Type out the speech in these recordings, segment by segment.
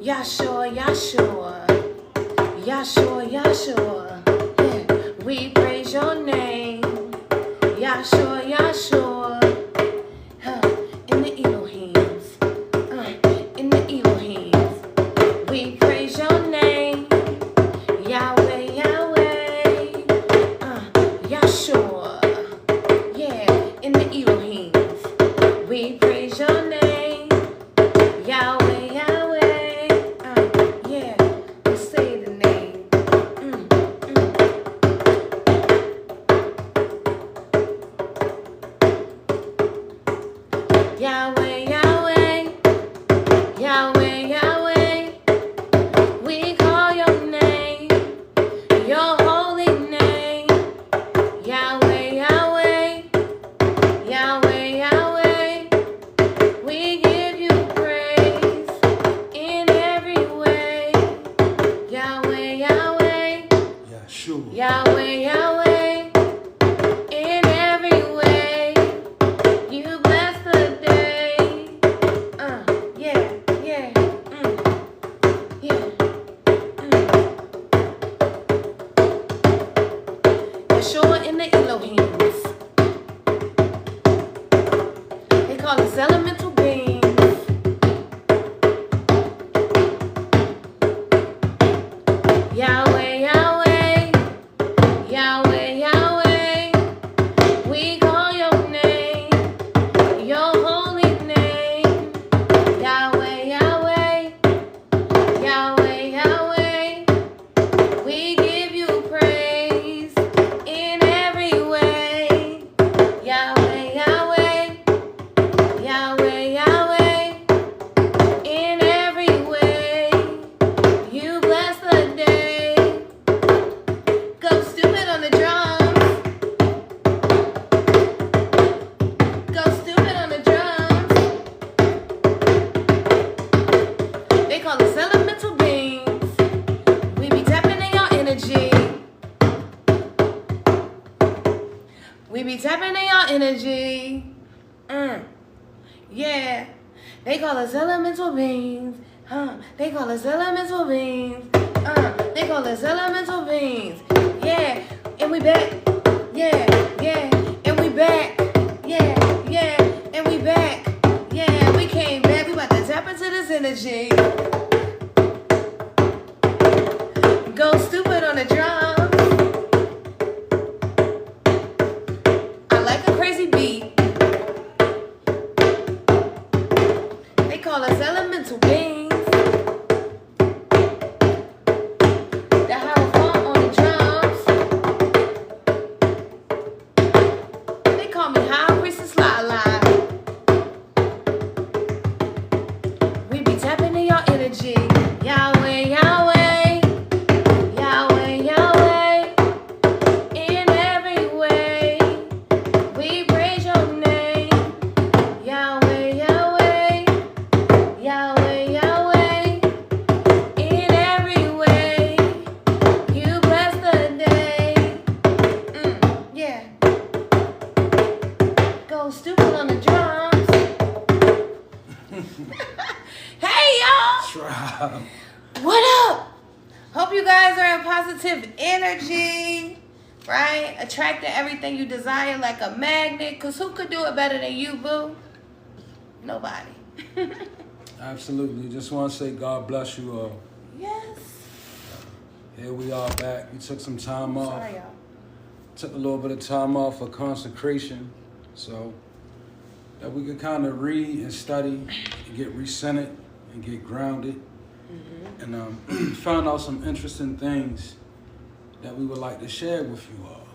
Yahshua, Yahshua, Yahshua, Yahshua. Yeah, we praise your name. Yahshua, Yahshua. In the Elohims. In the Elohims. We praise your name. Yahweh, Yahweh. Yahshua. Yeah, in the Elohims. We praise your name. Yahweh, Yahweh. Yeah, we say the name. Yahweh, Yahweh. Yahweh, Yahweh. We call your name. Your holy name. Yahweh, Yahweh. Yahweh, Yahweh. We give you praise in every way. Yahweh, Yahweh. Yahshua. Yahweh, Yahweh. In every way. You bless the day. Yeah, yeah, yeah. Yeshua in the Elohims. They call us elemental beings. Yahweh, Yahweh. Yahweh, Yahweh. We call your name. Your holy name. Yahweh, Yahweh. Yahweh, Yahweh. We give you praise in every way. Yahweh, Yahweh. Yahweh, Yahweh. In every way. You bless the day. Go stupid on the drums. Go stupid on the drums. They call us elemental beings. We be tapping in your energy. We be tapping in your energy. Yeah. They call us elemental beings. They call us elemental beings. They call us elemental beings. Yeah. And we back. Yeah, yeah. And we back. Yeah, yeah. And we back. Yeah, we came back. We about to tap into this energy. Go stupid on the drums. I like a crazy beat. They call us elemental beings. That have a fun on the drums. They call me High Priestess Lala. We be tapping in your energy. Yahweh, Yahweh. Yahweh, Yahweh. In every way. We praise your name. Yahweh, Yahweh. Yahweh, Yahweh. In every way. You bless the day. Yeah. Go stupid on the drums. Hey, y'all. Tribe. What up? Hope you guys are in positive energy, right? Attracting everything you desire like a magnet. Because who could do it better than you, boo? Nobody. Absolutely. Just want to say God bless you all. Yes. Here we are back. We took some time off. Sorry, y'all. Took a little bit of time off for consecration. So that we could kind of read and study and get recentered and get grounded. And found out some interesting things that we would like to share with you all.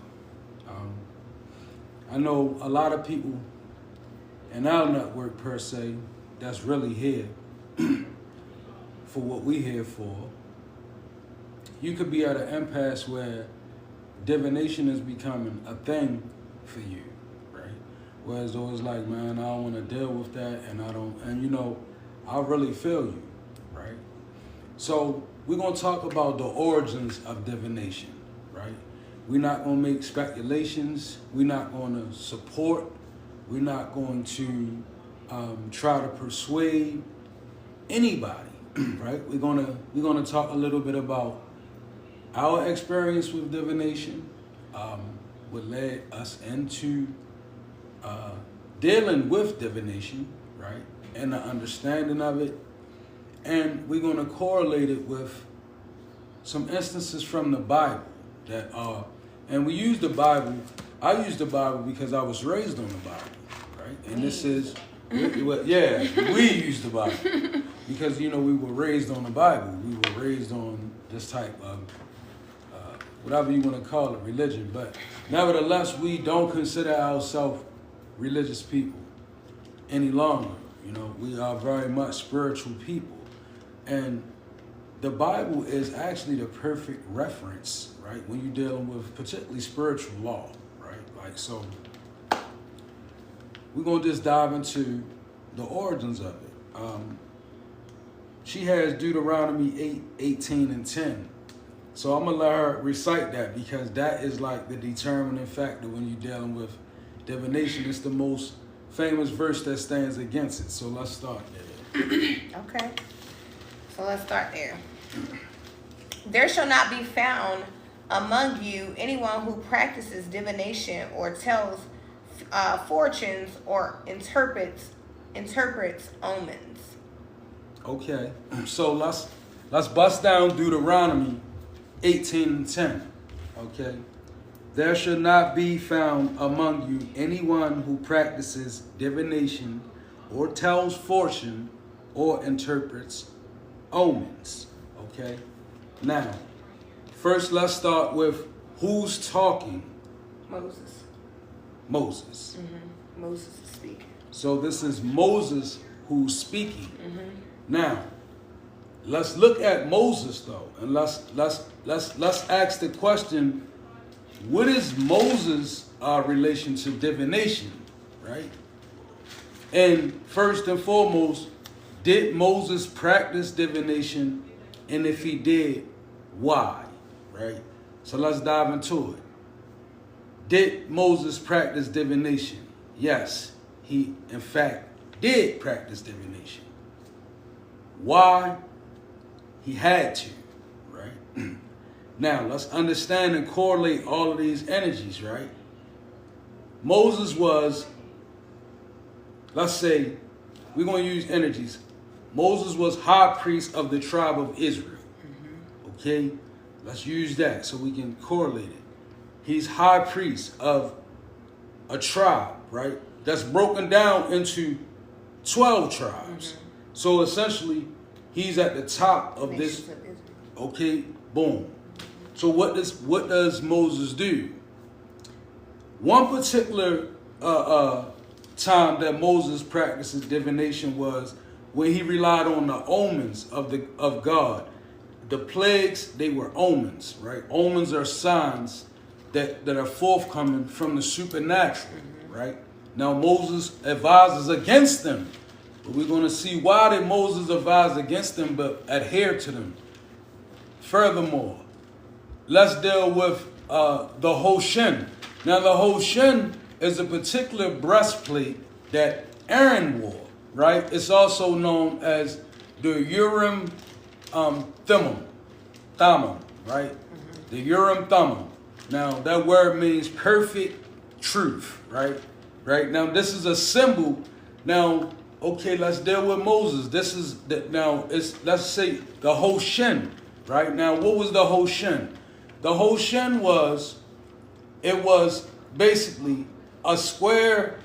I know a lot of people in our network per se that's really here for what we here for. You could be at an impasse where divination is becoming a thing for you, right? Whereas though it's like, man, I don't want to deal with that, and you know, I really feel you, right? So we're going to talk about the origins of divination, right? We're not going to make speculations. We're not going to support. We're not going to try to persuade anybody right? We're gonna talk a little bit about our experience with divination, what led us into dealing with divination, right, and the understanding of it, and we're gonna correlate it with some instances from the Bible that are, and we use the Bible. I use the Bible because I was raised on the Bible, right? And this is, we use the Bible because we were raised on the Bible. We were raised on this type of whatever you want to call it, religion. But nevertheless, we don't consider ourselves religious people any longer. We are very much spiritual people, and the Bible is actually the perfect reference, right, when you're dealing with particularly spiritual law, right? Like, so we're going to just dive into the origins of it. She has Deuteronomy 8:18 and 10. So I'm going to let her recite that because that is like the determining factor when you're dealing with divination. It's the most famous verse that stands against it. So let's start there. Okay. So let's start there. There shall not be found among you anyone who practices divination or tells fortunes or interprets omens. Okay, so let's bust down Deuteronomy 18 and 10. Okay, there shall not be found among you anyone who practices divination or tells fortune or interprets omens. Okay, now first let's start with who's talking. Moses. Moses. Mm-hmm. Moses is speaking. So this is Moses who's speaking. Mm-hmm. Now, let's look at Moses though, and let's ask the question: what is Moses' relation to divination, right? And first and foremost, did Moses practice divination? And if he did, why? Right? So let's dive into it. Did Moses practice divination? Yes, he in fact did practice divination. Why? He had to, right? Now, let's understand and correlate all of these energies, right? Moses was, let's say, we're going to use energies. Moses was high priest of the tribe of Israel. Mm-hmm. Okay? Let's use that so we can correlate it. He's high priest of a tribe, right? That's broken down into 12 tribes. Mm-hmm. So essentially, he's at the top of this. Okay, boom. So what does Moses do? One particular time that Moses practices divination was when he relied on the omens of God. The plagues, they were omens, right? Omens are signs that are forthcoming from the supernatural, right? Now Moses advises against them. But we're going to see why did Moses advise against them but adhere to them. Furthermore, let's deal with the Hoshin. Now the Hoshin is a particular breastplate that Aaron wore, right? It's also known as the Urim Thummim, right? Mm-hmm. The Urim Thummim. Now that word means perfect truth, right? Right? Now this is a symbol. Now, okay, let's deal with Moses. This is let's say the Hoshin, right? Now, what was the Hoshin? The Hoshin was basically a square,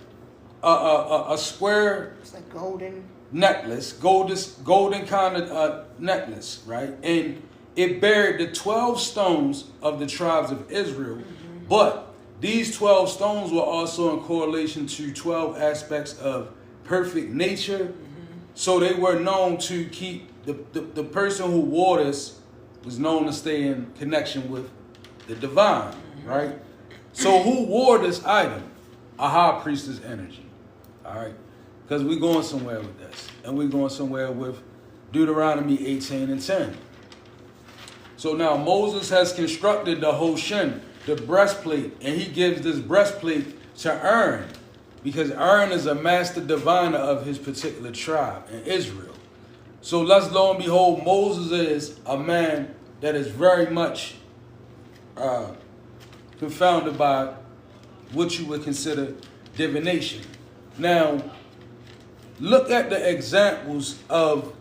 It's like golden necklace, golden kind of necklace, right? And it buried the 12 stones of the tribes of Israel, mm-hmm. But these 12 stones were also in correlation to 12 aspects of perfect nature. Mm-hmm. So they were known to keep the person who wore this was known to stay in connection with the divine, mm-hmm. Right? So who wore this item? A high priestess energy. All right? Because we're going somewhere with this. And we're going somewhere with Deuteronomy 18 and 10. So now Moses has constructed the Hoshin, the breastplate, and he gives this breastplate to Aaron because Aaron is a master diviner of his particular tribe in Israel. So let's lo and behold, Moses is a man that is very much confounded by what you would consider divination. Now, look at the examples of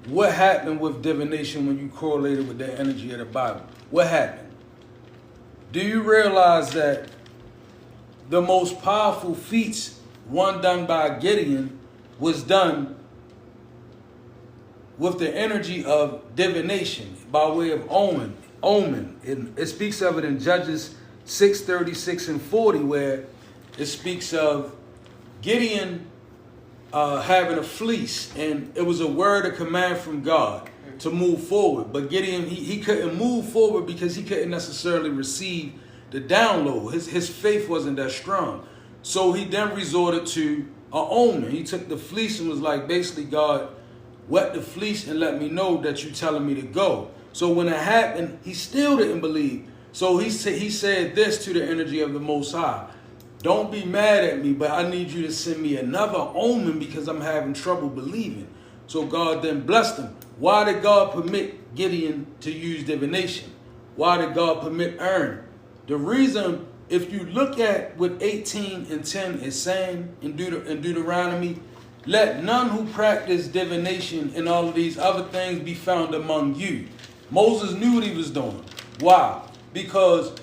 what happened with divination when you correlated with the energy of the Bible. What happened? Do you realize that the most powerful feats, one done by Gideon, was done with the energy of divination by way of omen? It speaks of it in Judges 6:36 and 40, where it speaks of Gideon having a fleece, and it was a word, a command from God to move forward. But Gideon, he couldn't move forward because he couldn't necessarily receive the download. His faith wasn't that strong. So he then resorted to an omen. He took the fleece and was like, basically, God, wet the fleece and let me know that you're telling me to go. So when it happened, he still didn't believe. So he said this to the energy of the Most High: don't be mad at me, but I need you to send me another omen because I'm having trouble believing. So God then blessed him. Why did God permit Gideon to use divination? Why did God permit Aaron? The reason, if you look at what 18 and 10 is saying in Deuteronomy, let none who practice divination and all of these other things be found among you. Moses knew what he was doing. Why? Because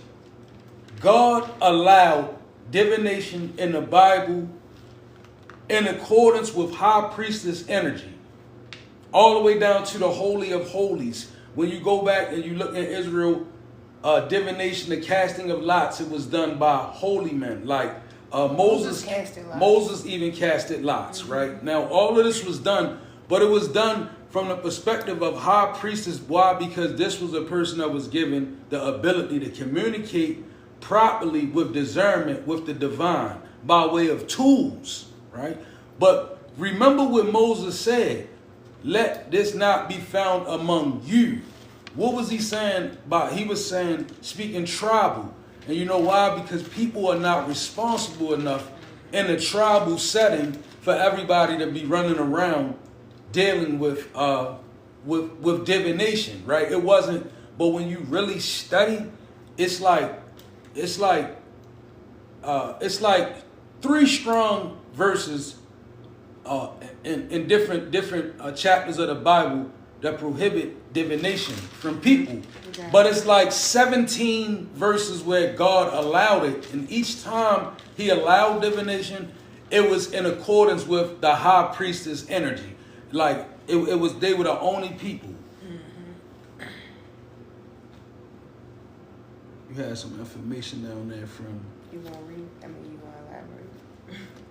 God allowed divination in the Bible in accordance with high priestess energy, all the way down to the Holy of Holies. When you go back and you look in Israel, divination, the casting of lots, it was done by holy men. Like Moses even casted lots, right? Now, all of this was done, but it was done from the perspective of high priestess. Why? Because this was a person that was given the ability to communicate properly with discernment with the divine by way of tools, right? But remember what Moses said: let this not be found among you. What was he saying? He was saying, speaking tribal. And you know why? Because people are not responsible enough in a tribal setting for everybody to be running around dealing with divination, right? It wasn't. But when you really study, it's like 3 strong verses in different chapters of the Bible that prohibit divination from people. Okay. But it's like 17 verses where God allowed it, and each time he allowed divination, it was in accordance with the high priestess energy. Like it was, they were the only people. Mm-hmm. You had some information down there from. You want to read? I mean, you want to elaborate?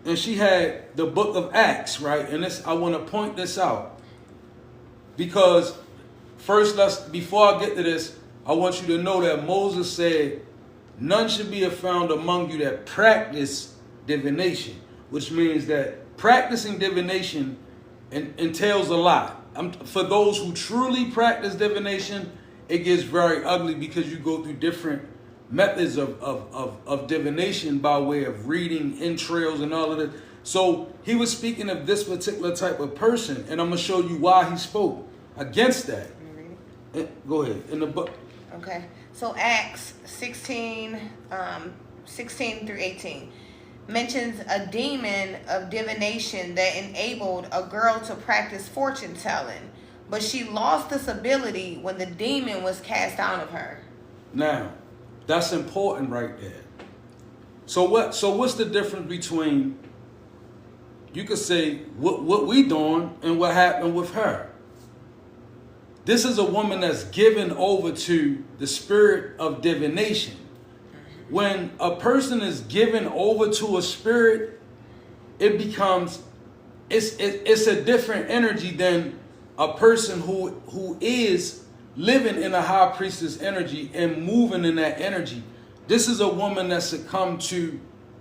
And she had the book of Acts, right? And I want to point this out because first, before I get to this, I want you to know that Moses said, "None should be found among you that practice divination," which means that practicing divination entails a lot. For those who truly practice divination, it gets very ugly because you go through different methods of divination by way of reading entrails and all of that. So he was speaking of this particular type of person, and I'm going to show you why he spoke against that. Can you read it? Go ahead, in the book. Okay, so Acts 16 through 18 mentions a demon of divination that enabled a girl to practice fortune telling, but she lost this ability when the demon was cast out of her. Now, that's important right there. So what's the difference between, you could say, what we doing and what happened with her? This is a woman that's given over to the spirit of divination. When a person is given over to a spirit, it becomes, it's a different energy than a person who is living in a high priestess energy and moving in that energy. This is a woman that succumbed to,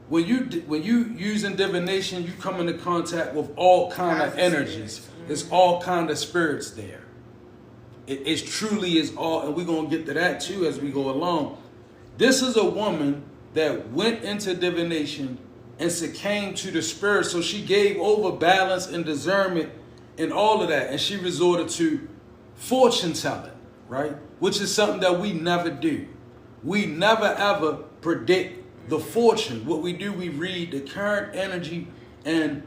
when you using divination, you come into contact with all kind of energies. There's all kind of spirits there. It truly is all, and we're going to get to that too as we go along. This is a woman that went into divination and succumbed to the spirit. So she gave over balance and discernment and all of that. And she resorted to fortune telling, right? Which is something that we never do. We never ever predict the fortune. What we do, we read the current energy and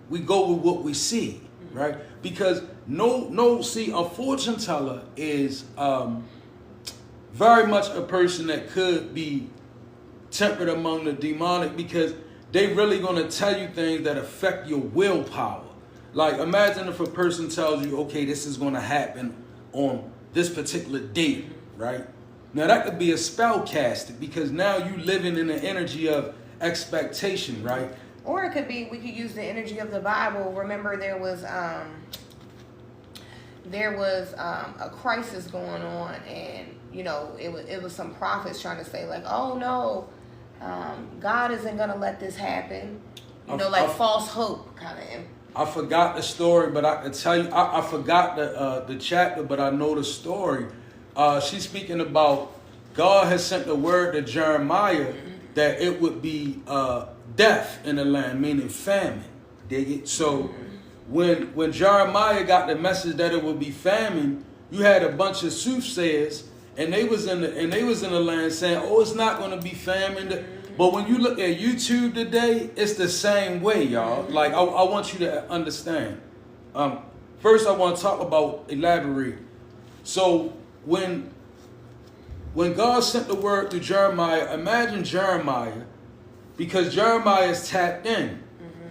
we go with what we see, right? Because see, a fortune teller is very much a person that could be tempered among the demonic, because they really gonna tell you things that affect your willpower. Like, imagine if a person tells you, okay, this is gonna happen on this particular date, right? Now that could be a spell casted, because now you living in the energy of expectation, right? Or it could be, we could use the energy of the Bible. Remember, there was a crisis going on, and you know, it was some prophets trying to say like, oh no, God isn't gonna let this happen. You know, like false hope kind of. I forgot the story, but I can tell you, I forgot the chapter, but I know the story. She's speaking about God has sent the word to Jeremiah that it would be death in the land, meaning famine. Dig it? So when Jeremiah got the message that it would be famine, you had a bunch of soothsayers, and they was in the land saying, oh, it's not going to be famine. But when you look at YouTube today, it's the same way, y'all. Like, I want you to understand. First, I want to talk about elaborate. So when God sent the word to Jeremiah, imagine Jeremiah, because Jeremiah is tapped in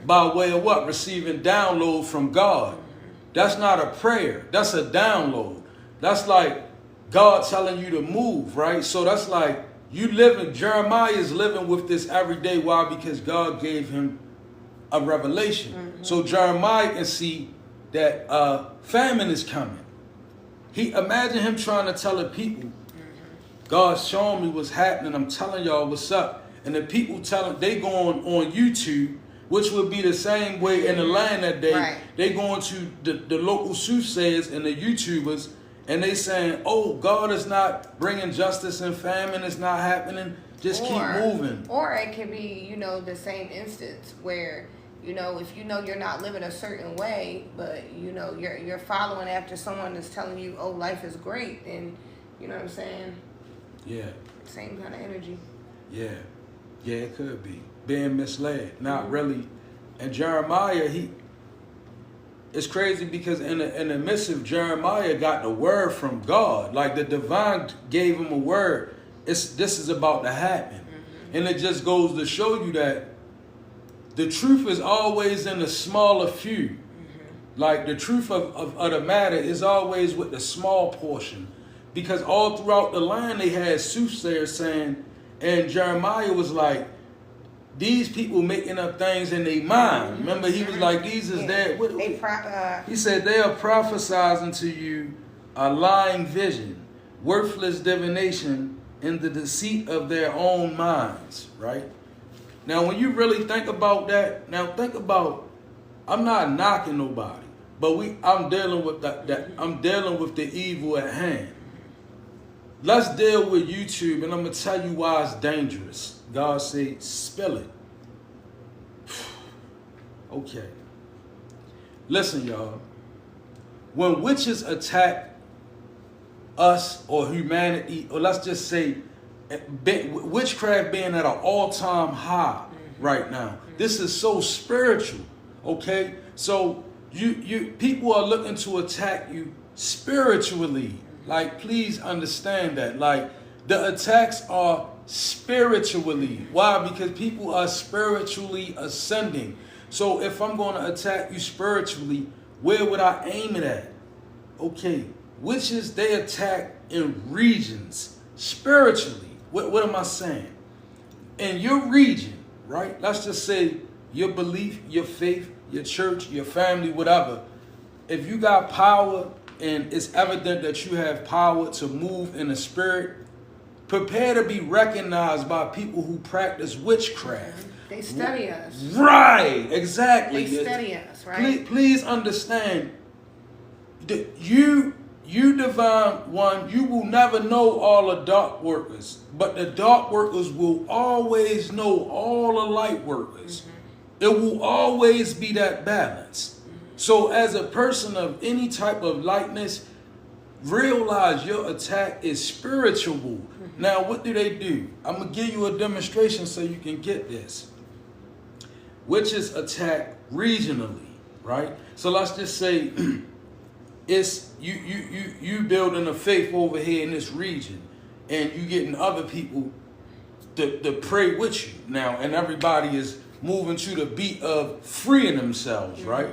by way of what? Receiving download from God. That's not a prayer. That's a download. That's like God telling you to move, right? So that's like Jeremiah is living with this every day. Why? Because God gave him a revelation. So Jeremiah can see that famine is coming. Imagine him trying to tell the people, God's showing me what's happening. I'm telling y'all what's up. And the people they going on YouTube, which would be the same way in the land that day. Right. They going to the local soothsayers and the YouTubers, and they saying, oh, God is not bringing justice, and famine is not happening. Just keep moving. Or it could be, you know, the same instance where, you know, if you know you're not living a certain way, but, you know, you're following after someone that's telling you, oh, life is great, and, you know what I'm saying? Yeah. Same kind of energy. Yeah. Yeah, it could be. Being misled. Not really. And Jeremiah, it's crazy because in the midst of Jeremiah got the word from God. Like the divine gave him a word. This is about to happen. And it just goes to show you that the truth is always in the smaller few. Like the truth of the matter is always with the small portion. Because all throughout the land they had soothsayers saying, and Jeremiah was like, these people making up things in their mind. Remember, he was like, these is there. He said, they are prophesizing to you a lying vision, worthless divination in the deceit of their own minds, right? Now, when you really think about that, I'm not knocking nobody, but I'm dealing with I'm dealing with the evil at hand. Let's deal with YouTube, and I'm going to tell you why it's dangerous. God said, spill it. Okay. Listen, y'all. When witches attack us or humanity, or let's just say witchcraft being at an all-time high right now. This is so spiritual, okay? So people are looking to attack you spiritually. Like, please understand that. Like, the attacks are spiritually. Why? Because people are spiritually ascending. So if I'm going to attack you spiritually, where would I aim it at? Okay, witches, they attack in regions spiritually. What am I saying? In your region, right? Let's just say your belief, your faith, your church, your family, whatever. If you got power and it's evident that you have power to move in the spirit, prepare to be recognized by people who practice witchcraft. They study us. Right, exactly. They study us, right? Please understand that you divine one, you will never know all the dark workers, but the dark workers will always know all the light workers. It will always be that balance. So as a person of any type of lightness, realize your attack is spiritual. Mm-hmm. Now, what do? I'm going to give you a demonstration so you can get this. Witches attack regionally, right? So let's just say it's you building a faith over here in this region, and you getting other people to pray with you now, and everybody is moving to the beat of freeing themselves, right?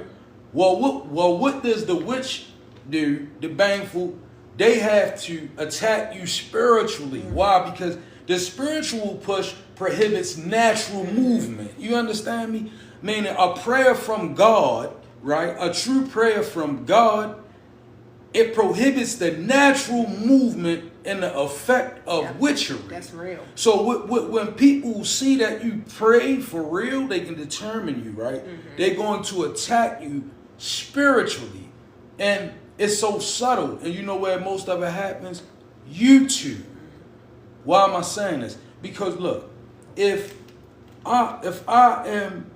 What does the witch do? The Bangful, they have to attack you spiritually. Why? Because the spiritual push prohibits natural movement. You understand me? Meaning a prayer from God, right? A true prayer from God, it prohibits the natural movement and the effect of witchery. That's real. So when people see that you pray for real, they can determine you, right? Mm-hmm. They're going to attack you spiritually. And it's so subtle. And you know where most of it happens? YouTube. Why am I saying this? Because look, if I am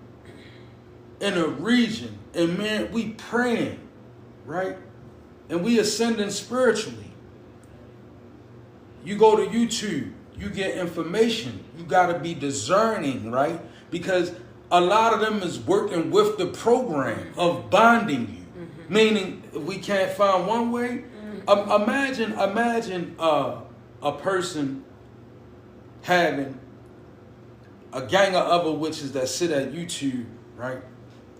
in a region and man, we praying, right? And we ascending spiritually. You go to YouTube, you get information. You got to be discerning, right? Because a lot of them is working with the program of bonding you. Mm-hmm. Meaning, if we can't find one way, imagine a person having a gang of other witches that sit at YouTube, right?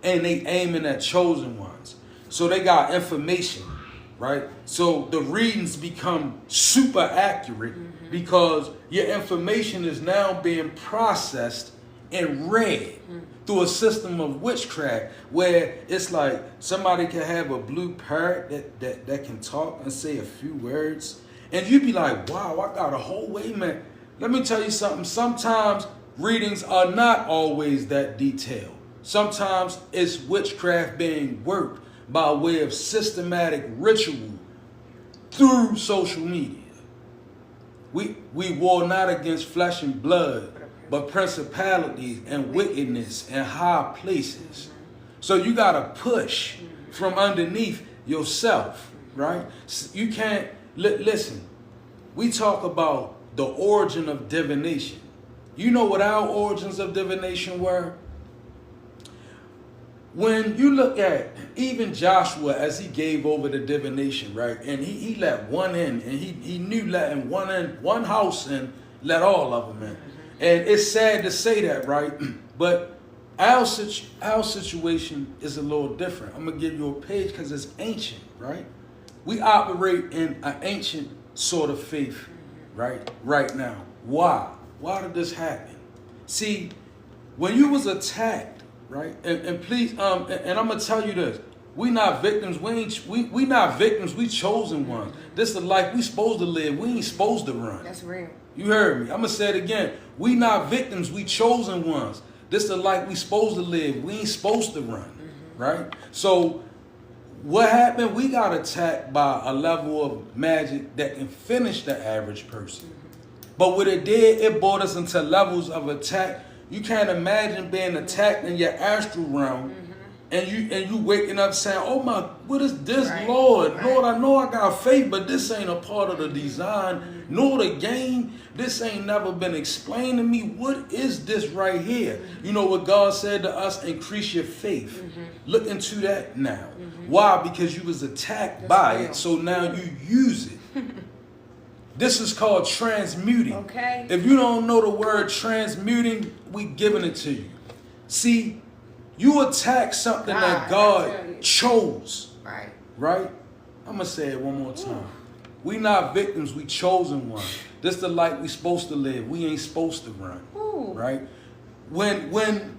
And they aiming at chosen ones. So they got information, right? So the readings become super accurate because your information is now being processed and read through a system of witchcraft where it's like somebody can have a blue parrot that can talk and say a few words. And you'd be like, wow, I got a whole way, man. Let me tell you something. Sometimes readings are not always that detailed. Sometimes it's witchcraft being worked by way of systematic ritual through social media. We war not against flesh and blood, but principalities and wickedness in high places. So you got to push from underneath yourself, right? You can't, listen, we talk about the origin of divination. You know what our origins of divination were? When you look at even Joshua as he gave over the divination, right? And he let one in, and he knew letting one in, one house in, let all of them in. And it's sad to say that, right? But our situation is a little different. I'm going to give you a page because it's ancient, right? We operate in an ancient sort of faith, right now. Why? Why did this happen? See, when you was attacked, right? And please, and I'm gonna tell you this: we not victims. We not victims. We chosen ones. This is the life we supposed to live. We ain't supposed to run. That's real. You heard me. I'm gonna say it again. We not victims. We chosen ones. This is the life we supposed to live. We ain't supposed to run, right? So what happened? We got attacked by a level of magic that can finish the average person. But what it did, it brought us into levels of attack. You can't imagine being attacked in your astral realm, and you waking up saying, "Oh my, what is this, Lord? Lord, I know I got faith, but this ain't a part of the design, nor the game. This ain't never been explained to me. What is this right here?" You know what God said to us? Increase your faith. Look into that now. Why? Because you was attacked by it, so now you use it. This is called transmuting. Okay. If you don't know the word transmuting, we giving it to you. See, you attack something that God chose. Right? I'm going to say it one more time. We not victims, we chosen ones. This the life we supposed to live. We ain't supposed to run. Right? When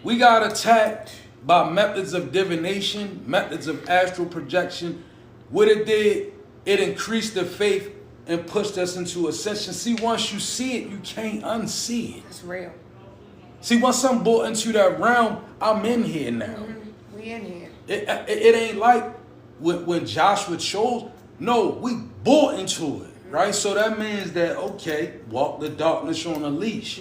we got attacked by methods of divination, methods of astral projection, what it did, it increased the faith and pushed us into ascension. See, once you see it, you can't unsee it. It's real. See, once I'm brought into that realm, I'm in here now. We in here. It ain't like when Joshua chose. No, we bought into it, right? So that means that, okay, walk the darkness on a leash.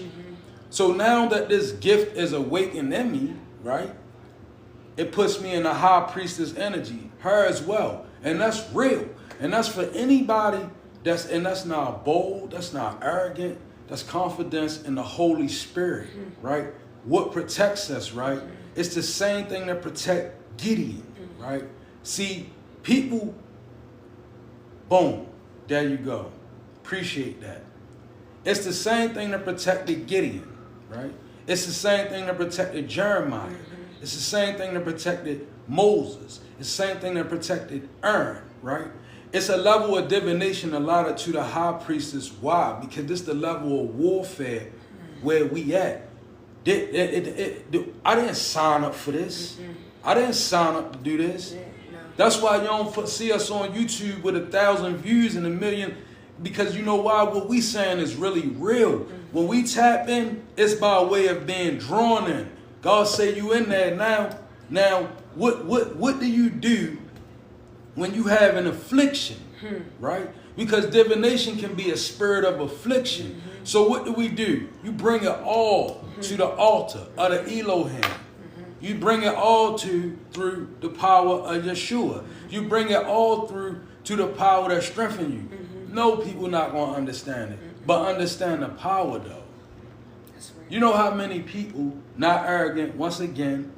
So now that this gift is awakened in me, right? it puts me in the high priestess energy, her as well. And that's real. And that's for anybody that's not bold, that's not arrogant, that's confidence in the Holy Spirit, right? What protects us, right? It's the same thing that protect Gideon, right? See, people, boom, there you go. Appreciate that. It's the same thing that protected Gideon, right? It's the same thing that protected Jeremiah. It's the same thing that protected Moses. It's the same thing that protected Aaron, right? It's a level of divination allotted to the high priestess. Why? Because this is the level of warfare where we at. I didn't sign up for this. I didn't sign up to do this. That's why you don't see us on YouTube with 1,000 views and 1 million. Because you know why? What we saying is really real. When we tap in, it's by way of being drawn in. God say you in there now. Now, what do you do when you have an affliction, right? Because divination can be a spirit of affliction. So what do? You bring it all to the altar of the Elohim. You bring it all through the power of Yeshua. You bring it all through to the power that strengthens you. No, people not going to understand it. But understand the power, though. You know how many people, not arrogant, once again,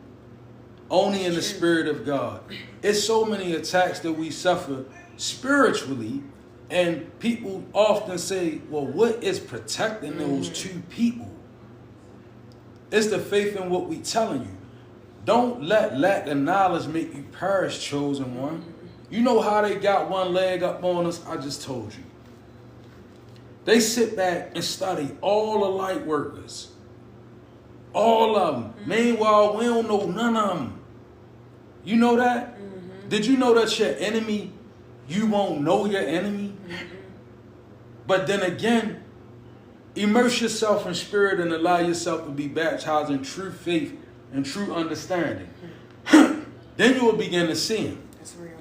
only in the Spirit of God. It's so many attacks that we suffer spiritually, and people often say, well, what is protecting those two people? It's the faith in what we telling you. Don't let lack of knowledge make you perish, chosen one. You know how they got one leg up on us? I just told you. They sit back and study all the light workers. All of them. Meanwhile, we don't know none of them. You know that? Did you know that your enemy, you won't know your enemy? But then again, immerse yourself in spirit and allow yourself to be baptized in true faith and true understanding. Then you will begin to see him. That's real.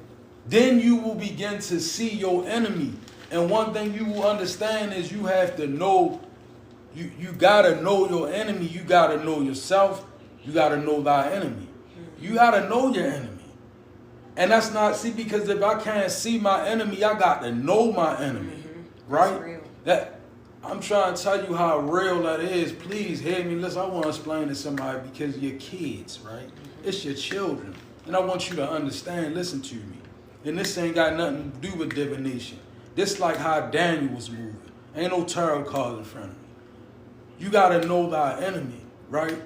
Then you will begin to see your enemy. And one thing you will understand is you have to know, you got to know your enemy. You got to know yourself. You got to know thy enemy. You got to know your enemy. And that's not, see, because if I can't see my enemy, I got to know my enemy. Right? That's real. That, I'm trying to tell you how real that is. Please hear me. Listen, I want to explain to somebody because you're kids, right? It's your children. And I want you to understand, listen to me. And this ain't got nothing to do with divination. This like how Daniel was moving. Ain't no tarot cards in front of me. You got to know thy enemy, right?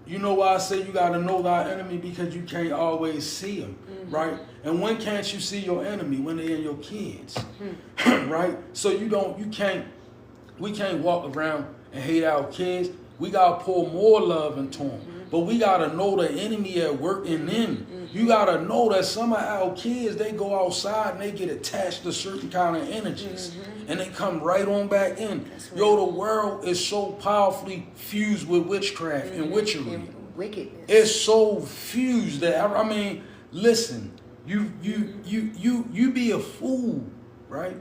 You know why I say you got to know thy enemy? Because you can't always see them, right? And when can't you see your enemy? When they're in your kids, right? So we can't walk around and hate our kids. We got to pour more love into them. But we got to know the enemy at work in them. You got to know that some of our kids, they go outside and they get attached to certain kind of energies. And they come right on back in. Yo, the world is so powerfully fused with witchcraft and witchery. And wickedness. It's so fused that, I mean, listen, you be a fool, right?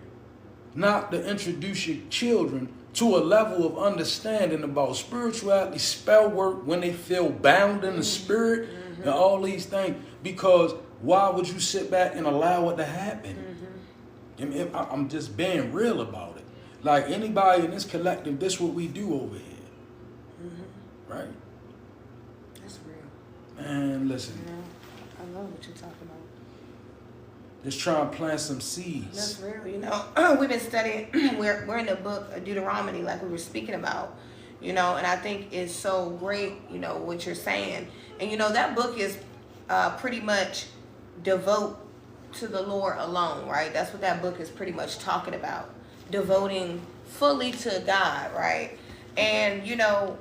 Not to introduce your children to a level of understanding about spirituality, spell work, when they feel bound in the spirit, and all these things. Because why would you sit back and allow it to happen? I'm just being real about it. Like anybody in this collective, this is what we do over here. Right? That's real. Man, listen. You know, I love what you're talking about. Just try and plant some seeds. That's real. You know, we've been studying, we're in the book of Deuteronomy, like we were speaking about, you know, and I think it's so great, you know, what you're saying. And, you know, that book is pretty much devote to the Lord alone, right? That's what that book is pretty much talking about. Devoting fully to God, right? And, you know,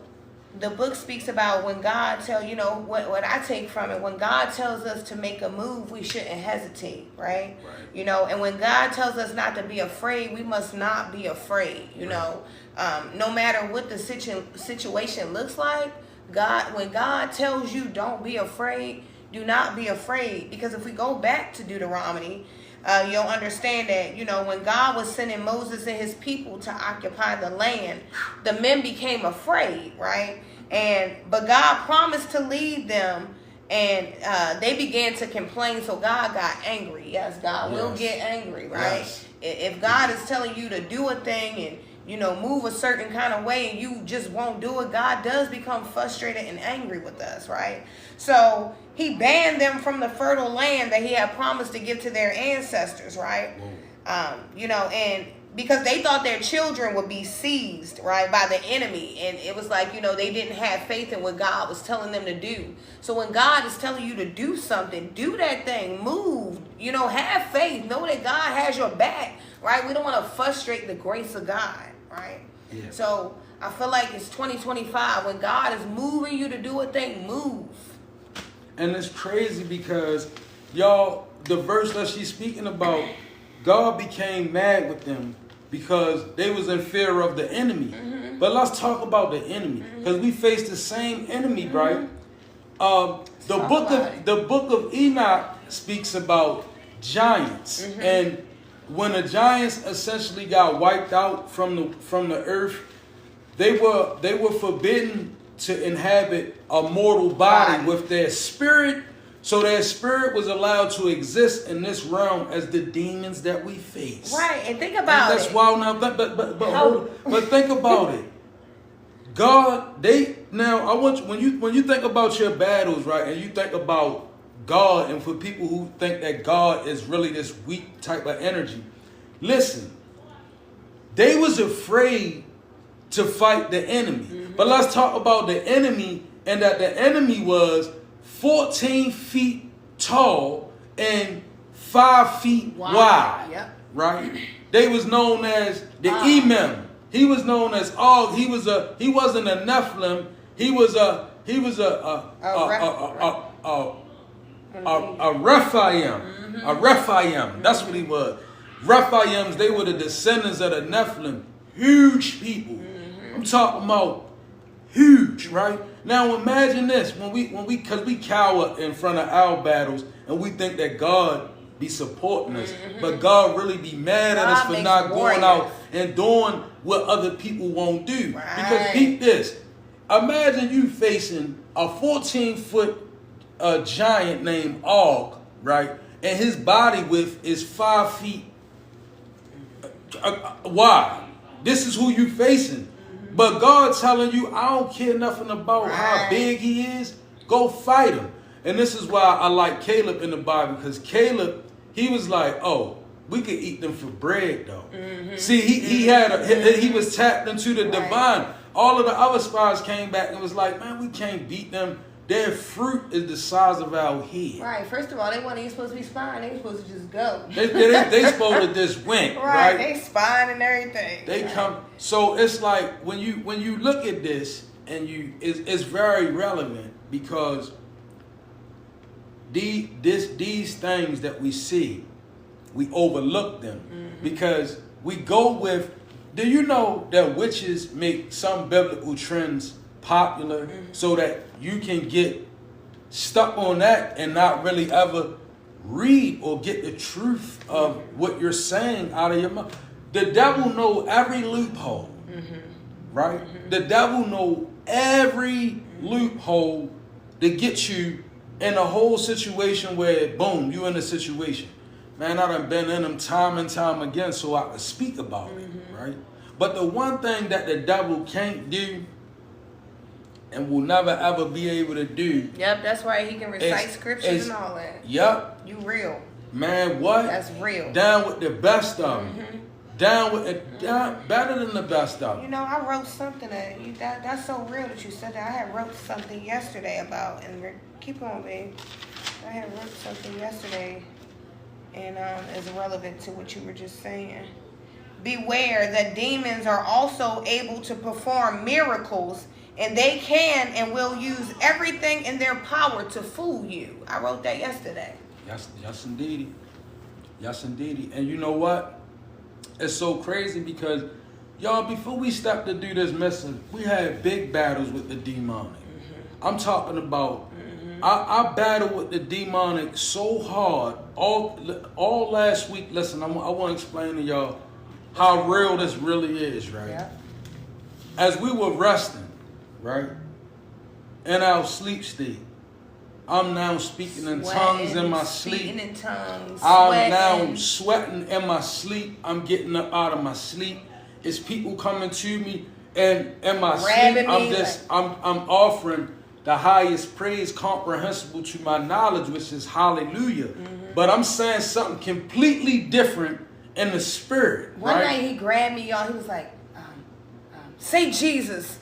the book speaks about when God you know, what I take from it, when God tells us to make a move, we shouldn't hesitate, right? You know, and when God tells us not to be afraid, we must not be afraid, you know. No matter what the situation looks like, when God tells you don't be afraid, do not be afraid. Because if we go back to Deuteronomy, you'll understand that, you know, when God was sending Moses and his people to occupy the land, the men became afraid, right? But God promised to lead them And they began to complain, so God got angry. Yes, God will get angry, right? Yes. If God is telling you to do a thing and, you know, move a certain kind of way and you just won't do it, God does become frustrated and angry with us, right? So he banned them from the fertile land that he had promised to give to their ancestors, right? You know, and because they thought their children would be seized, right, by the enemy. And it was like, you know, they didn't have faith in what God was telling them to do. So when God is telling you to do something, do that thing, move, you know, have faith, know that God has your back, right? We don't want to frustrate the grace of God, right? Yeah. So I feel like it's 2025. When God is moving you to do a thing, move. And it's crazy because, y'all, the verse that she's speaking about, God became mad with them because they was in fear of the enemy. But let's talk about the enemy, because we face the same enemy, right? The book of Enoch speaks about giants, and when the giants essentially got wiped out from the earth, they were forbidden to inhabit a mortal body with their spirit. So their spirit was allowed to exist in this realm as the demons that we face. Right, and think about it. That's wild now, but think about it. God, I want you, when you think about your battles, right, and you think about God, and for people who think that God is really this weak type of energy, listen, they was afraid to fight the enemy. But let's talk about the enemy, and that the enemy was 14 feet tall and 5 feet wide. Yep. Right? They was known as the Emim. He was known as Og. He wasn't a Nephilim. He was a Rephaim. A Rephaim. That's what he was. Rephaims, they were the descendants of the Nephilim. Huge people. I'm talking about huge, right? Now imagine this, because we cower in front of our battles and we think that God be supporting us, but God really be mad at us for not going out and doing what other people won't do. Right. Because peep this, imagine you facing a 14-foot giant named Og, right? And his body width is 5 feet wide. This is who you facing. But God telling you, I don't care nothing about how big he is. Go fight him. And this is why I like Caleb in the Bible, because Caleb, he was like, oh, we could eat them for bread, though. See, he was tapped into the divine. All of the other spies came back and was like, man, we can't beat them. Their fruit is the size of our head. Right. First of all, they weren't even supposed to be spying. They were supposed to just go. They supposed to just went. Right. They spying and everything. They come. So it's like when you look at this, and it's very relevant, because these things that we see, we overlook them because we go with. Do you know that witches make some biblical trends popular so that you can get stuck on that and not really ever read or get the truth of what you're saying out of your mouth? The devil know every loophole, right? The devil know every loophole to get you in a whole situation where, boom, you in a situation. Man, I done been in them time and time again so I can speak about it, right? But the one thing that the devil can't do and will never ever be able to do. Yep, that's right. He can recite scriptures and all that. Yep. You real. Man, what? That's real. Down with the best of them. Down with it, better than the best of them. You know, I wrote something that's so real that you said that. I had wrote something yesterday about, and keep on, babe. I had wrote something yesterday, and it's relevant to what you were just saying. Beware that demons are also able to perform miracles, and they can and will use everything in their power to fool you. I wrote that yesterday. Yes, indeed. Yes, indeed. And you know what? It's so crazy because, y'all, before we step to do this message, we had big battles with the demonic. I'm talking about, I battled with the demonic so hard all last week. Listen, I want to explain to y'all how real this really is, right? Yeah. As we were resting, right, in our sleep state, I'm now speaking in tongues in my sleep. Speaking in tongues. I'm now sweating in my sleep. I'm getting up out of my sleep. It's people coming to me, and in my sleep, I'm offering the highest praise comprehensible to my knowledge, which is hallelujah. But I'm saying something completely different in the spirit. One night he grabbed me, y'all. He was like, say Jesus.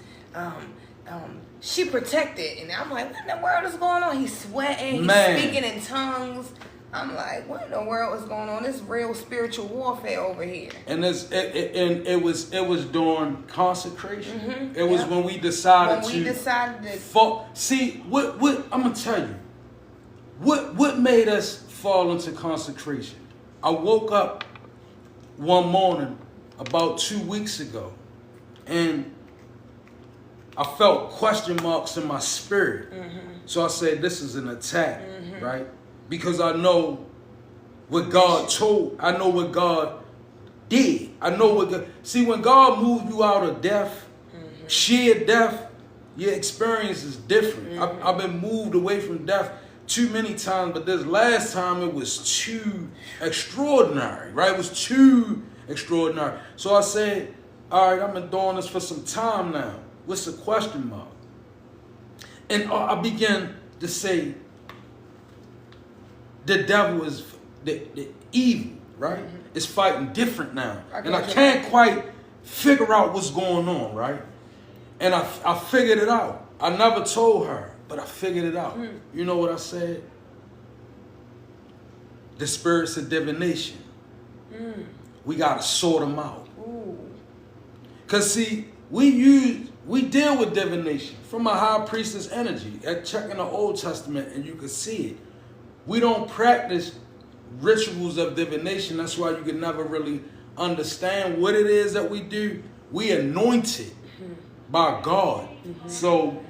She protected. And I'm like, what in the world is going on? He's sweating. He's speaking in tongues. I'm like, what in the world is going on? This real spiritual warfare over here. And it was during consecration. It was when we decided to see what I'm gonna tell you. What made us fall into consecration? I woke up one morning about 2 weeks ago, and I felt question marks in my spirit. So I said, this is an attack, right? Because I know what God told. I know what God did. I know what God... See, when God moved you out of death, sheer death, your experience is different. I've been moved away from death too many times, but this last time it was too extraordinary, right? It was too extraordinary. So I said, all right, I've been doing this for some time now. What's the question mark? And I began to say, the devil is the evil, right? It's fighting different now. And I can't quite figure out what's going on, right? And I figured it out. I never told her, but I figured it out. You know what I said? The spirits of divination. We got to sort them out. Because see, we deal with divination from a high priestess energy. Check in the Old Testament and you can see it. We don't practice rituals of divination. That's why you can never really understand what it is that we do. We anointed by God. So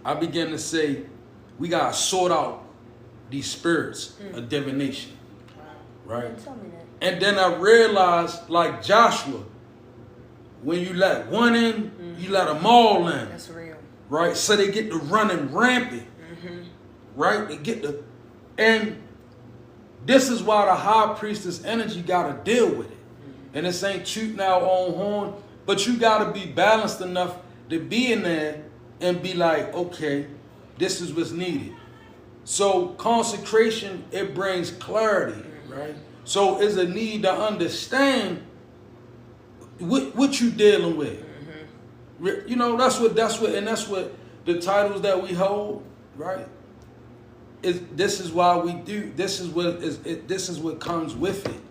I began to say, we got to sort out these spirits of divination. Right? And then I realized, like Joshua, when you let one in, you let them all in. That's real. Right? So they get to running rampant. Right? They get to... And this is why the high priestess energy got to deal with it. And this ain't tooting our own horn, but you got to be balanced enough to be in there and be like, okay, this is what's needed. So consecration, it brings clarity, right? So it's a need to understand what you dealing with. You know, that's what the titles that we hold, right? This is why we do. This is what comes with it.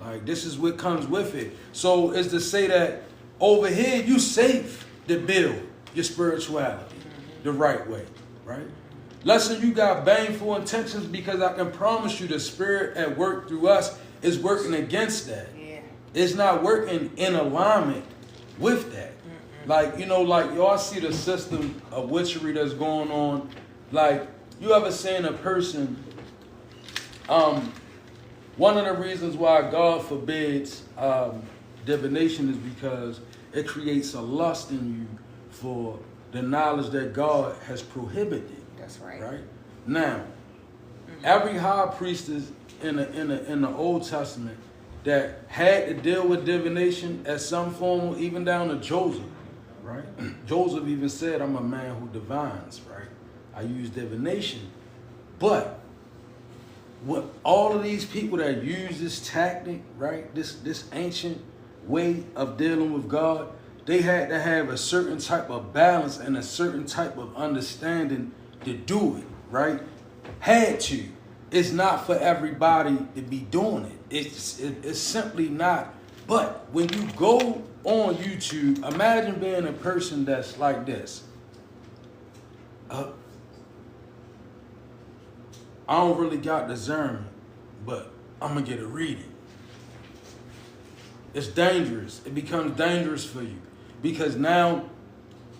Like, this is what comes with it. So it's to say that over here you safe to build your spirituality the right way, right? Listen, you got baneful intentions, because I can promise you the spirit at work through us is working against that. It's not working in alignment with that. Like, you know, like y'all see the system of witchery that's going on. Like, you ever seen a person, one of the reasons why God forbids divination is because it creates a lust in you for the knowledge that God has prohibited. That's right. Right? Now, every high priestess in the Old Testament that had to deal with divination at some form, even down to Joseph, right? Joseph even said, I'm a man who divines, right? I use divination. But what all of these people that use this tactic, right? This ancient way of dealing with God, they had to have a certain type of balance and a certain type of understanding to do it, right? Had to. It's not for everybody to be doing it. It's simply not. But when you go on YouTube, imagine being a person that's like this. I don't really got discernment, but I'm going to get a reading. It's dangerous. It becomes dangerous for you. Because now,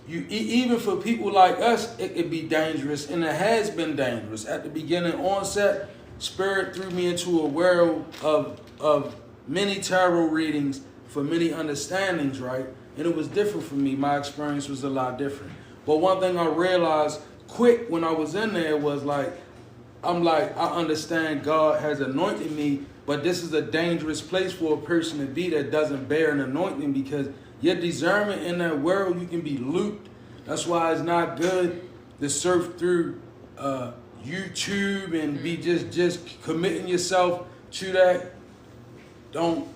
even for people like us, it could be dangerous, and it has been dangerous. At the beginning onset, Spirit threw me into a world of many tarot readings for many understandings, right? And it was different for me. My experience was a lot different. But one thing I realized, quick when I was in there was like, I'm like, I understand God has anointed me, but this is a dangerous place for a person to be that doesn't bear an anointing, because your discernment in that world, you can be looped. That's why it's not good to surf through YouTube and be just committing yourself to that. Don't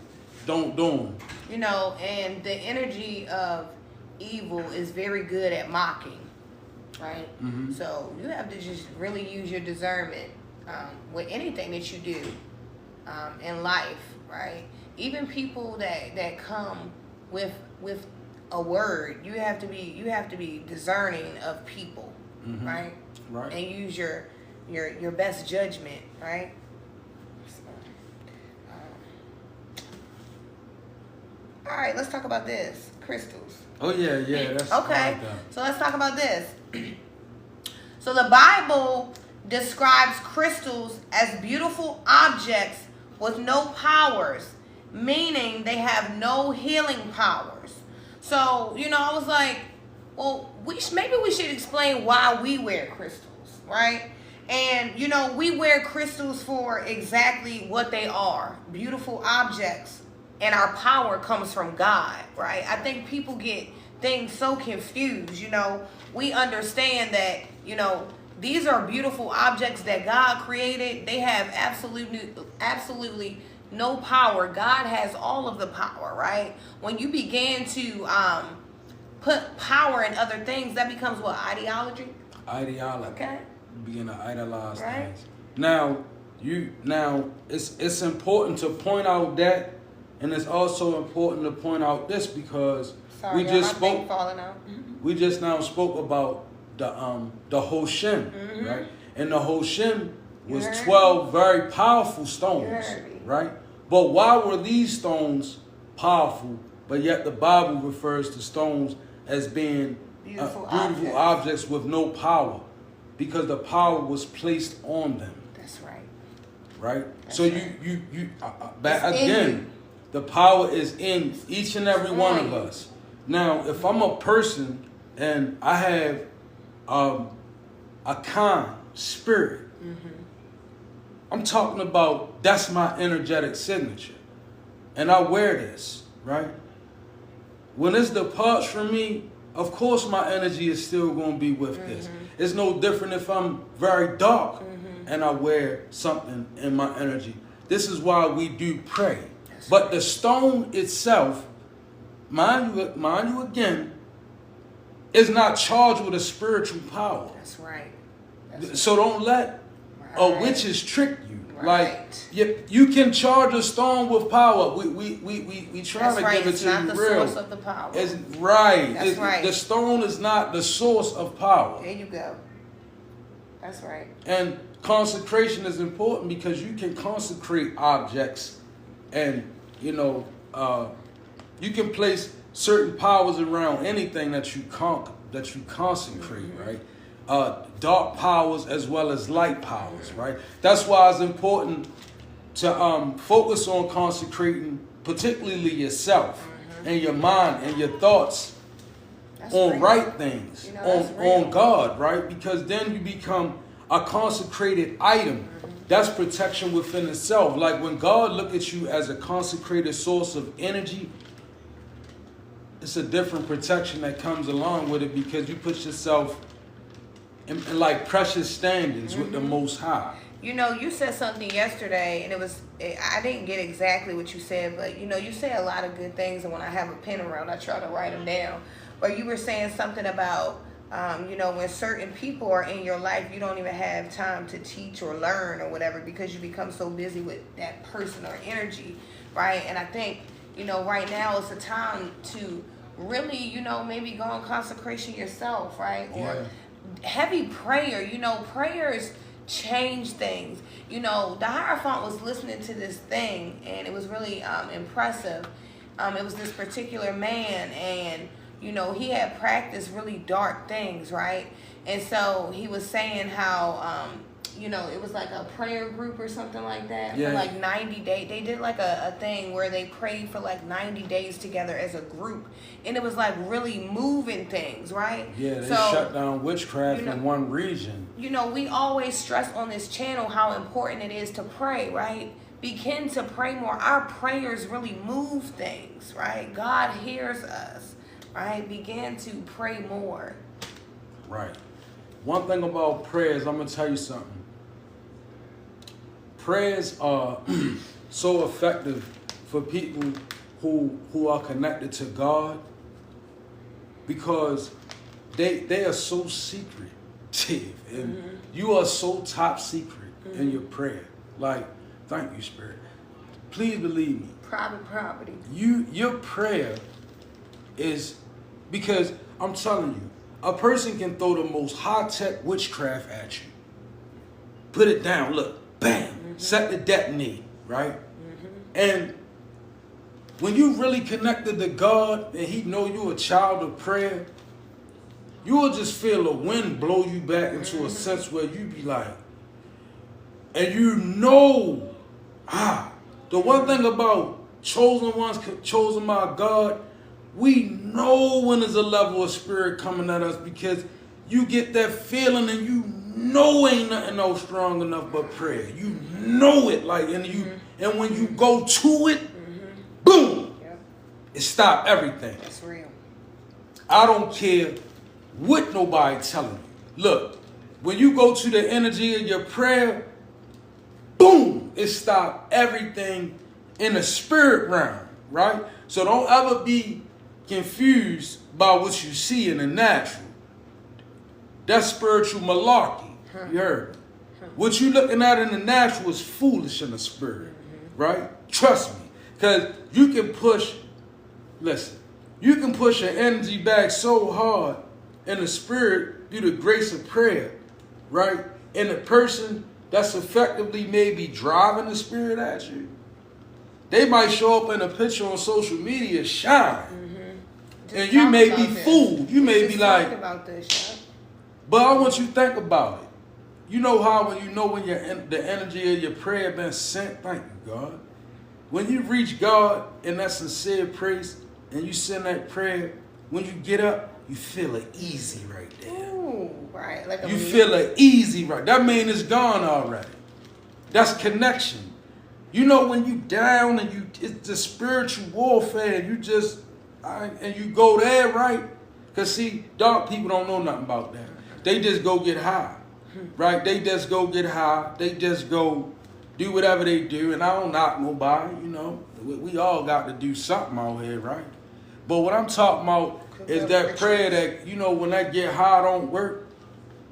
do them. You know, and the energy of evil is very good at mocking, right? Mm-hmm. So you have to just really use your discernment with anything that you do in life, right? Even people that come with a word, you have to be discerning of people, Mm-hmm. right? Right. And use your best judgment, right? All right, let's talk about this. Crystals. Oh, yeah. That's Okay, like that. so let's talk about this. So the Bible describes crystals as beautiful objects with no powers, meaning they have no healing powers. So, you know, I was like, well, maybe we should explain why we wear crystals, right? And, you know, we wear crystals for exactly what they are, beautiful objects. And our power comes from God, right? I think people get things so confused, you know. We understand that, you know, these are beautiful objects that God created. They have absolutely no power. God has all of the power, right? When you begin to put power in other things, that becomes what? Ideology? Ideology. Okay. You begin to idolize Right. things. Now it's important to point out that. And it's also important to point out this, because Sorry, we just my thing spoke. falling out. We just now spoke about the Hoshin, Mm-hmm. right? And the Hoshin was You heard 12 very powerful You stones, heard me. right? But why were these stones powerful? But yet the Bible refers to stones as being Beautiful objects with no power, because the power was placed on them, That's right. right? That's So right. you It's in again. you. The power is in each and every one of Right. us. Now, if I'm a person and I have a kind spirit, Mm-hmm. I'm talking about that's my energetic signature. And I wear this, right? When this departs from me, of course my energy is still going to be with this. It's no different if I'm very dark and I wear something in my energy. This is why we do pray. But the stone itself, mind you again, is not charged with a spiritual power. That's right. So don't let Right. witches trick you. Right. Like you can charge a stone with power. We try That's to right. give it It's to not you the real. source of the power. It's right. That's right. The stone is not the source of power. There you go. That's right. And consecration is important, because you can consecrate objects, and you can place certain powers around anything that you consecrate, right? Dark powers as well as light powers, right? That's why it's important to focus on consecrating, particularly yourself and your mind and your thoughts That's on real. right things, You know, that's real. on God, right? Because then you become a consecrated item. That's protection within itself. Like when God look at you as a consecrated source of energy, it's a different protection that comes along with it, because you put yourself in like precious standings with the Most High. You know, you said something yesterday, and I didn't get exactly what you said, but you know, you say a lot of good things, and when I have a pen around, I try to write them down. But you were saying something about, you know, when certain people are in your life, you don't even have time to teach or learn or whatever, because you become so busy with that person or energy, right? And I think, you know, right now it's a time to really, you know, maybe go on consecration yourself, right? Or heavy prayer. You know, prayers change things. You know, the Hierophant was listening to this thing, and it was really impressive. It was this particular man, and you know, he had practiced really dark things, right? And so he was saying how you know, it was like a prayer group or something like that Yeah. for like 90 days. They did like a thing where they prayed for like 90 days together as a group. And it was like really moving things, right? Yeah, they shut down witchcraft you know, in one region. You know, we always stress on this channel how important it is to pray, right? Begin to pray more. Our prayers really move things, right? God hears us, right? Begin to pray more. Right. One thing about prayers, I'm going to tell you something. Prayers are so effective for people who are connected to God because they are so secretive and you are so top secret in your prayer. Like, thank you, Spirit. Please believe me. Private property. Your prayer is, because I'm telling you, a person can throw the most high-tech witchcraft at you. Put it down, look, bam, set the detonate, right? And when you really connected to God and he know you a child of prayer, you will just feel a wind blow you back into a sense where you be like, and you know, the one thing about chosen ones, chosen by God, we know when there's a level of spirit coming at us because you get that feeling and you know ain't nothing else strong enough but prayer. You know it, like, and when you go to it, boom, it stops everything. That's real. I don't care what nobody telling you. Look, when you go to the energy of your prayer, boom, it stops everything in the spirit realm, right? So don't ever be confused by what you see in the natural. That's spiritual malarkey. You heard? What you looking at in the natural is foolish in the spirit, right? Trust me, because you can push. Listen, you can push your energy back so hard in the spirit through the grace of prayer, right? And the person that's effectively maybe driving the spirit at you, they might show up in a picture on social media shine. And you may be fooled. You may be like, about this, but I want you to think about it. You know how when the energy of your prayer been sent? Thank you, God. When you reach God in that sincere praise and you send that prayer, when you get up, you feel it easy right there. Ooh, right. Like you feel it easy right. That means it's gone already. That's connection. You know when you down and it's the spiritual warfare and you just, and you go there, right? Because see, dark people don't know nothing about that. They just go get high, right? They just go get high. They just go do whatever they do. And I don't knock nobody, you know. We all got to do something out here, right? But what I'm talking about is that prayer that, you know, when that get high don't work,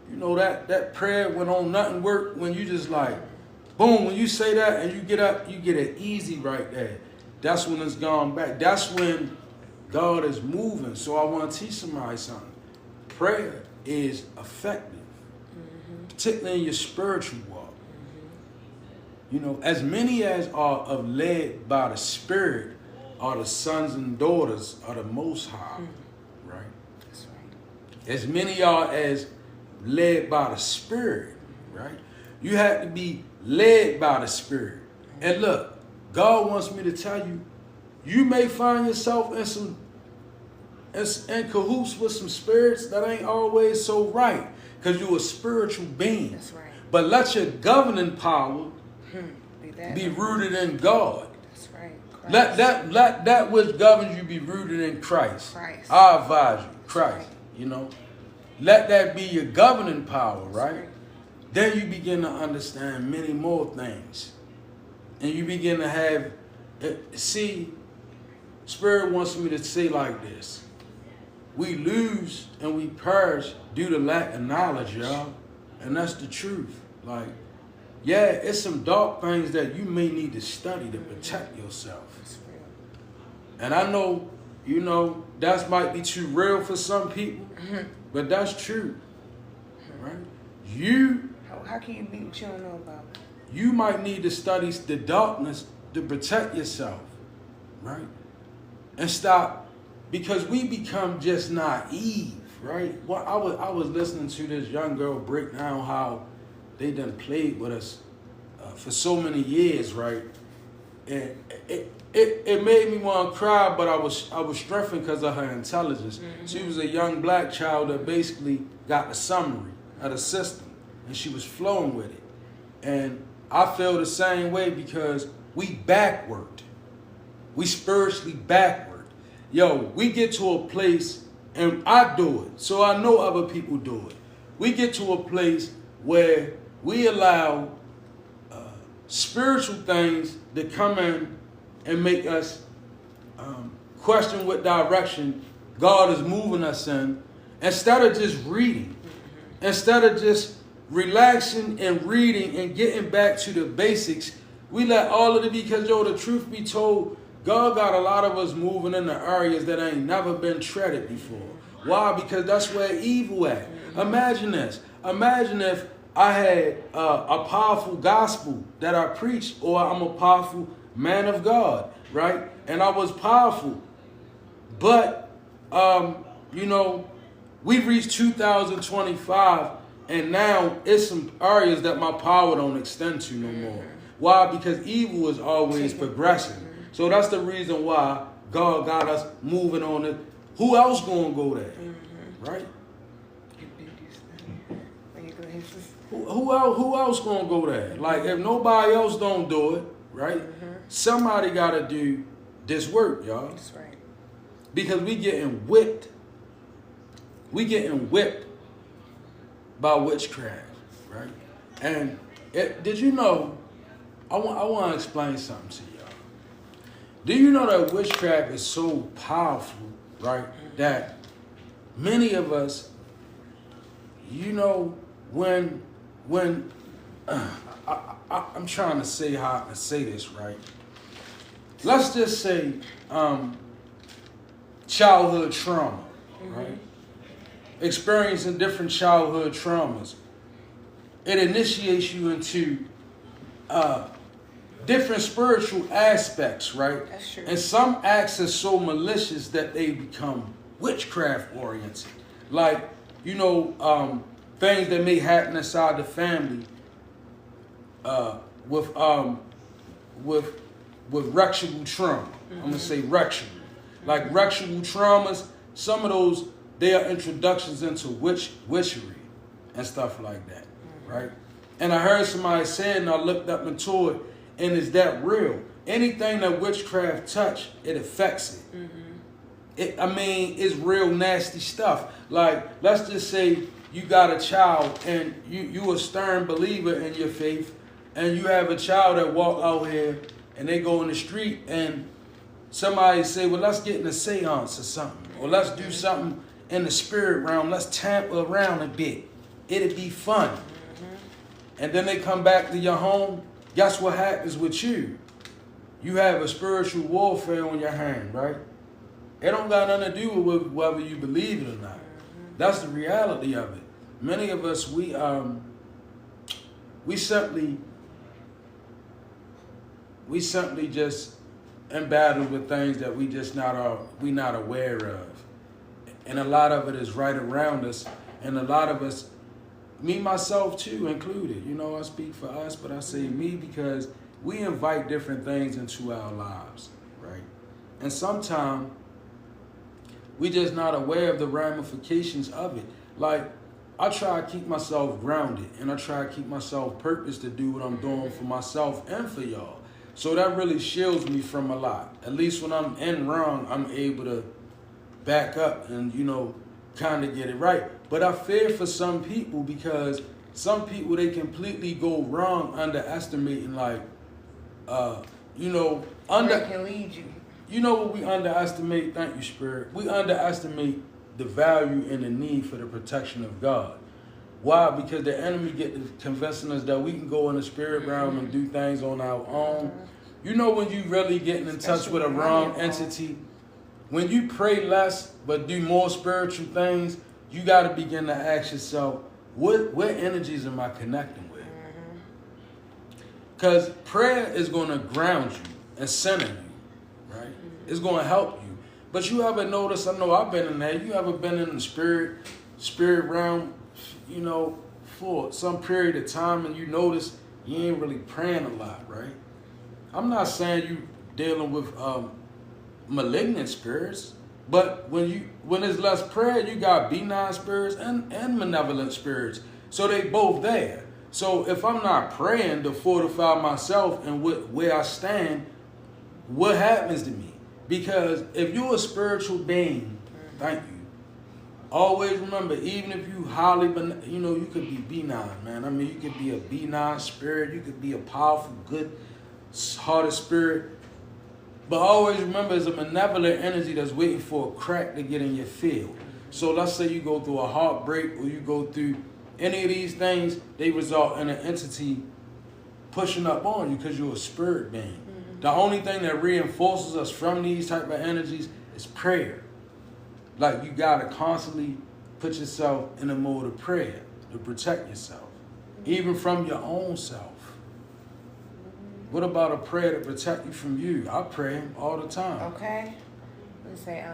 you know, that prayer when on nothing work, when you just like, boom, when you say that and you get up, you get it easy right there. That's when it's gone back. That's when God is moving. So I want to teach somebody something. Prayer is effective, particularly in your spiritual walk. You know, as many as are led by the Spirit are the sons and daughters of the Most High, right? That's right. As many are as led by the Spirit, right? You have to be led by the Spirit. And look, God wants me to tell you, you may find yourself in cahoots with some spirits that ain't always so right, because you're a spiritual being. That's right. But let your governing power be rooted in God. That's right. Let that which governs you be rooted in Christ. I advise you, Christ. You know, let that be your governing power, right? Then you begin to understand many more things, and you begin to have. See, Spirit wants me to say like this: we lose and we perish due to lack of knowledge, y'all, and that's the truth. Like, yeah, it's some dark things that you may need to study to protect yourself. And I know, you know, that might be too real for some people, but that's true, right? How can you be what you don't know about? You might need to study the darkness to protect yourself, right? And stop, because we become just naive, right? Well, I was listening to this young girl break down how they done played with us for so many years, right? And it made me want to cry, but I was strengthened because of her intelligence. Mm-hmm. She was a young black child that basically got the summary of the system, and she was flowing with it. And I feel the same way because we backward. We spiritually backward. Yo, we get to a place, and I do it, so I know other people do it. We get to a place where we allow spiritual things to come in and make us question what direction God is moving us in, instead of just reading, instead of just relaxing and reading and getting back to the basics. We let all of it, because the truth be told, God got a lot of us moving in the areas that ain't never been treaded before. Why? Because that's where evil at. Imagine this. Imagine if I had a powerful gospel that I preach, or I'm a powerful man of God, right? And I was powerful. But, we reached 2025, and now it's some areas that my power don't extend to no more. Why? Because evil is always progressing. So that's the reason why God got us moving on it. Who else gonna go there, right? Who else gonna go there? Like, if nobody else don't do it, right? Somebody gotta do this work, y'all. That's right. Because we getting whipped. We getting whipped by witchcraft, right? And did you know? I want to explain something to y'all. Do you know that witchcraft is so powerful, right? That many of us, when I'm trying to say how to say this, right? Let's just say childhood trauma, right? Experiencing different childhood traumas. It initiates you into different spiritual aspects, right? That's true. And some acts are so malicious that they become witchcraft oriented. Like, things that may happen inside the family with rectual trauma. I'm gonna say rectual. Like rectual traumas, some of those, they are introductions into witchery and stuff like that, right? And I heard somebody say it, and I looked up into it, and is that real? Anything that witchcraft touch, it affects it. It's real nasty stuff. Like, let's just say you got a child, and you a stern believer in your faith, and you have a child that walk out here, and they go in the street, and somebody say, well, let's get in a seance or something, or let's do something in the spirit realm, let's tamper around a bit. It'd be fun. And then they come back to your home. Guess what happens with you? You have a spiritual warfare on your hand, right? It don't got nothing to do with whether you believe it or not. That's the reality of it. Many of us, we simply just in battle with things that we not aware of. And a lot of it is right around us. And a lot of us, me, myself too included, I speak for us, but I say me because we invite different things into our lives, right? And sometimes we just not aware of the ramifications of it. Like, I try to keep myself grounded, and I try to keep myself purpose to do what I'm doing for myself and for y'all. So that really shields me from a lot. At least when I'm in wrong, I'm able to back up and, kind of get it right. But I fear for some people, because some people, they completely go wrong underestimating, like, Where it can lead you. You know what we underestimate? Thank you, Spirit. We underestimate the value and the need for the protection of God. Why? Because the enemy get to convincing us that we can go in the spirit realm and do things on our own. When you really getting in touch with a wrong entity, when you pray less but do more spiritual things, you got to begin to ask yourself, what energies am I connecting with? Because prayer is going to ground you and center you, right? It's going to help you. But you ever notice, I know I've been in there, you ever been in the spirit realm, for some period of time and you notice you ain't really praying a lot, right? I'm not saying you dealing with malignant spirits, but when there's less prayer, you got benign spirits and malevolent spirits. So they both there. So if I'm not praying to fortify myself and where I stand, what happens to me? Because if you're a spiritual being, thank you. Always remember, even if you highly, you could be benign, man. I mean, you could be a benign spirit. You could be a powerful, good, hearted spirit. But always remember, it's a malevolent energy that's waiting for a crack to get in your field. So let's say you go through a heartbreak or you go through any of these things, they result in an entity pushing up on you because you're a spirit being. The only thing that reinforces us from these type of energies is prayer. Like, you got to constantly put yourself in a mode of prayer to protect yourself, even from your own self. What about a prayer to protect you from you? I pray all the time. Okay. Let's say,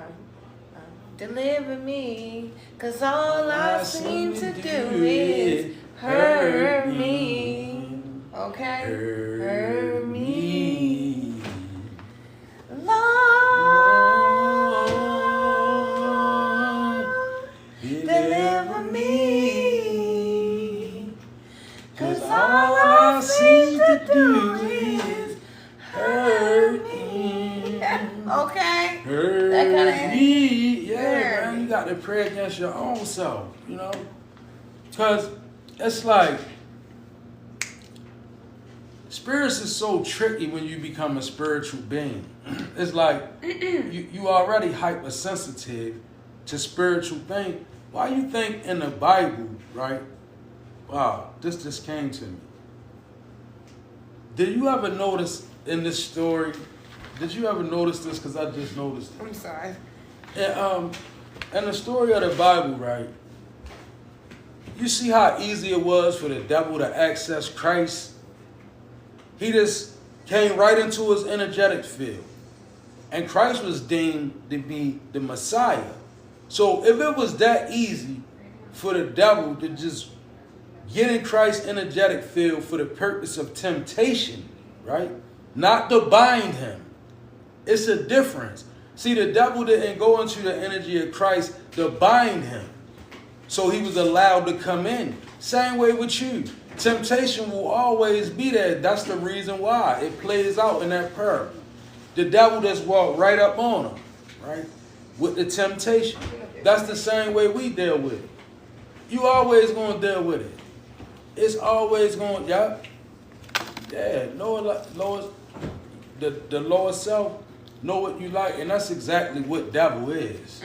deliver me, 'cause all I seem to do is hurt me. Okay? Hurt me. Lord, deliver me, 'cause all I seem to do is hurt me. Okay? Hurt That kind of me. Yeah, man, you got to pray against your own self, Because it's like, spirits is so tricky when you become a spiritual being. It's like you already hypersensitive to spiritual things. Why you think in the Bible, right? Wow, this just came to me. Did you ever notice in this story? Did you ever notice this? Because I just noticed it. I'm sorry. And, in the story of the Bible, right? You see how easy it was for the devil to access Christ? He just came right into his energetic field. And Christ was deemed to be the Messiah. So if it was that easy for the devil to just get in Christ's energetic field for the purpose of temptation, right? Not to bind him. It's a difference. See, the devil didn't go into the energy of Christ to bind him. So he was allowed to come in. Same way with you. Temptation will always be there. That's the reason why it plays out in that parable. The devil just walked right up on him, right? With the temptation. That's the same way we deal with it. You always going to deal with it. It's always going, yeah, the lower self, know what you like, and that's exactly what devil is.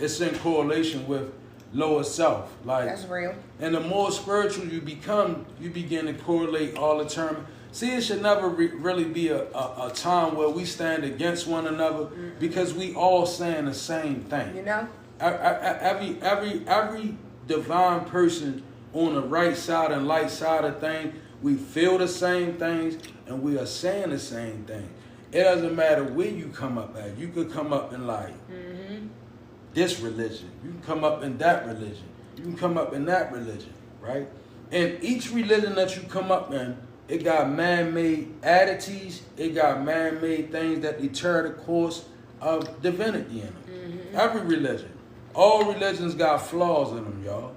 It's in correlation with lower self. Like, that's real. And the more spiritual you become, you begin to correlate all the term. See, it should never really be a time where we stand against one another because we all saying the same thing. Every divine person on the right side and light side of things, we feel the same things and we are saying the same thing. It doesn't matter where you come up at. You could come up in like this religion. You can come up in that religion. You can come up in that religion, right? And each religion that you come up in, it got man-made attitudes. It got man-made things that deter the course of divinity in them. Every religion. All religions got flaws in them, y'all,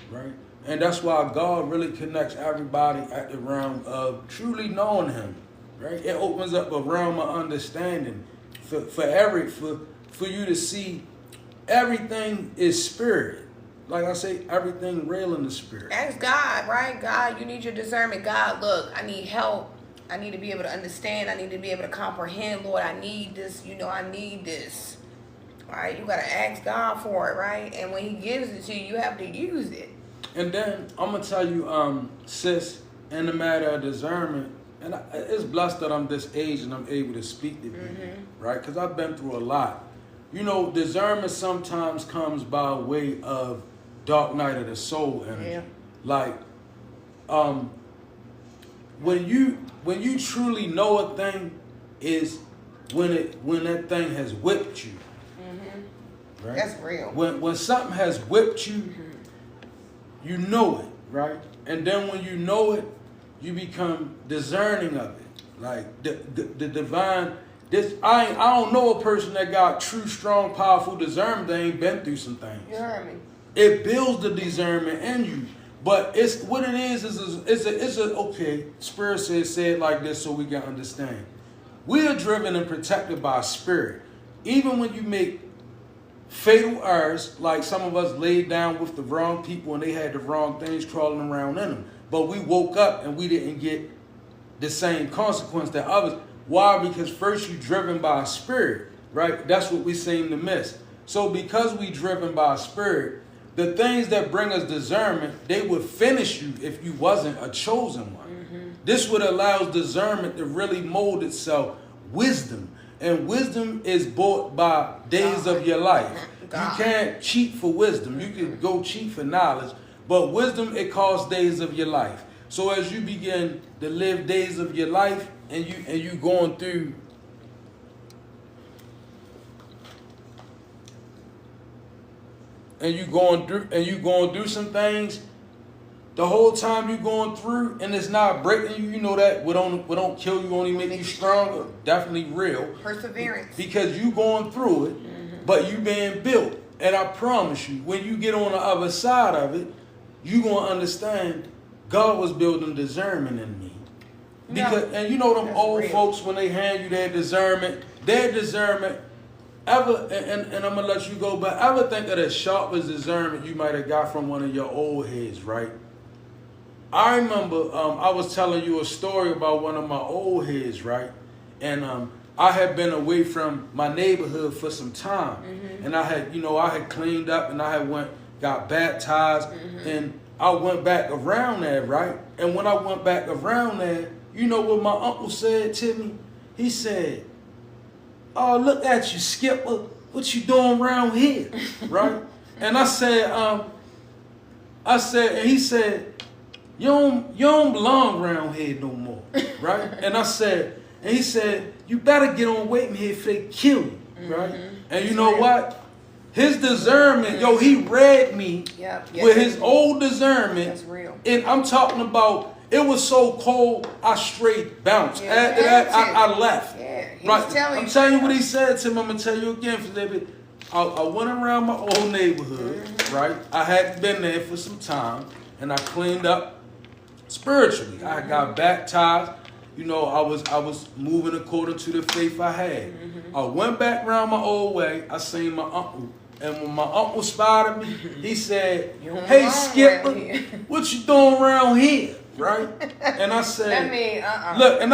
right? And that's why God really connects everybody at the realm of truly knowing him, right? It opens up a realm of understanding for you to see everything is spirit. Like I say, everything real in the spirit. Ask God, right? God, you need your discernment. God, look, I need help. I need to be able to understand. I need to be able to comprehend. Lord, I need this. I need this. Right? You got to ask God for it, right? And when he gives it to you, you have to use it. And then I'm going to tell you, sis, in the matter of discernment, and it's blessed that I'm this age and I'm able to speak to people, right? Because I've been through a lot. Discernment sometimes comes by way of dark night of the soul energy. Yeah. Like, when you truly know a thing is when that thing has whipped you. Right? That's real. When something has whipped you, you know it. right? And then when you know it, you become discerning of it. Like the divine. I don't know a person that got true, strong, powerful discernment that ain't been through some things. You heard me. It builds the discernment in you. But it's what it is okay, Spirit says say it like this so we can understand. We are driven and protected by spirit. Even when you make fatal errors, like some of us laid down with the wrong people and they had the wrong things crawling around in them. But we woke up and we didn't get the same consequence that others. Why? Because first you're driven by a spirit, right? That's what we seem to miss. So because we driven by a spirit, the things that bring us discernment, they would finish you if you wasn't a chosen one. Mm-hmm. This would allow discernment to really mold itself. Wisdom. And wisdom is bought by days of your life. God. You can't cheat for wisdom. You can go cheat for knowledge. But wisdom, it costs days of your life. So as you begin to live days of your life and you going through and you going through some things, the whole time you going through and it's not breaking you, you know that what don't kill you only make you stronger. Definitely real. Perseverance. Because you going through it, but you being built. And I promise you, when you get on the other side of it, you gonna understand God was building discernment in me. Because and you know them old folks when they hand you their discernment ever, and I'm gonna let you go, but ever think of the sharpest discernment you might have got from one of your old heads, right? I remember I was telling you a story about one of my old heads, right? And I had been away from my neighborhood for some time, and I had cleaned up, and I had got baptized, and I went back around there, right? And when I went back around there, you know what my uncle said to me? He said, "Oh, look at you, Skipper. What you doing around here?" Right? And I said, and he said, you don't belong around here no more. Right? And he said, you better get on waiting here if they kill you. Right? And you know what? His discernment, he read me with his old discernment. That's real. And I'm talking about, it was so cold, I straight bounced. After that, I left. Yeah, right. I'm telling you what he said to me. I'm going to tell you again. I went around my old neighborhood, right? I hadn't been there for some time, and I cleaned up spiritually. I got baptized. I was moving according to the faith I had. I went back around my old way. I seen my uncle. And when my uncle spotted me, he said, "Hey, Skipper, what you doing around here?" Right? And I said, "Look," and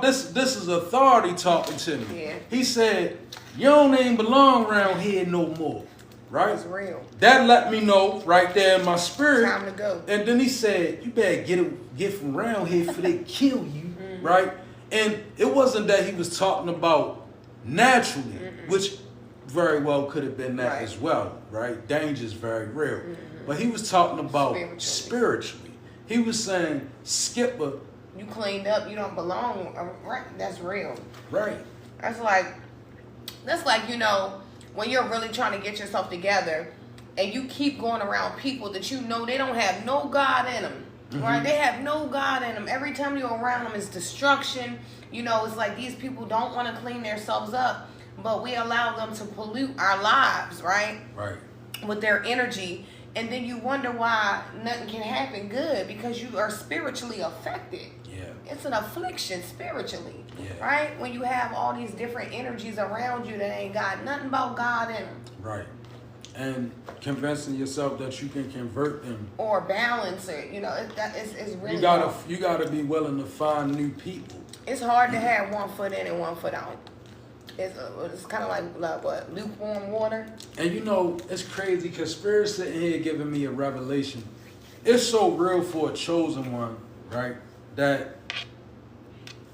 this is authority talking to me. Yeah. He said, "You don't even belong around here no more." Right? That's real. That let me know right there in my spirit. Time to go. And then he said, "You better get from around here before they kill you." Right? And it wasn't that he was talking about naturally, which very well could have been that as well, right? Danger is very real. But he was talking about spiritually. He was saying, Skipper, you cleaned up, you don't belong. Right? That's real. Right. That's like, when you're really trying to get yourself together and you keep going around people that you know they don't have no God in them. Right? They have no God in them. Every time you're around them is destruction. It's like these people don't want to clean themselves up, but we allow them to pollute our lives, right? Right. With their energy. And then you wonder why nothing can happen good, because you are spiritually affected. Yeah. It's an affliction spiritually. Yeah. Right? When you have all these different energies around you that ain't got nothing about God in them. Right. And convincing yourself that you can convert them or balance it, it's really you gotta be willing to find new people. It's hard to have one foot in and one foot out. It's kind of like what, lukewarm water. And it's crazy because Spirit's sitting here giving me a revelation. It's so real for a chosen one, right? That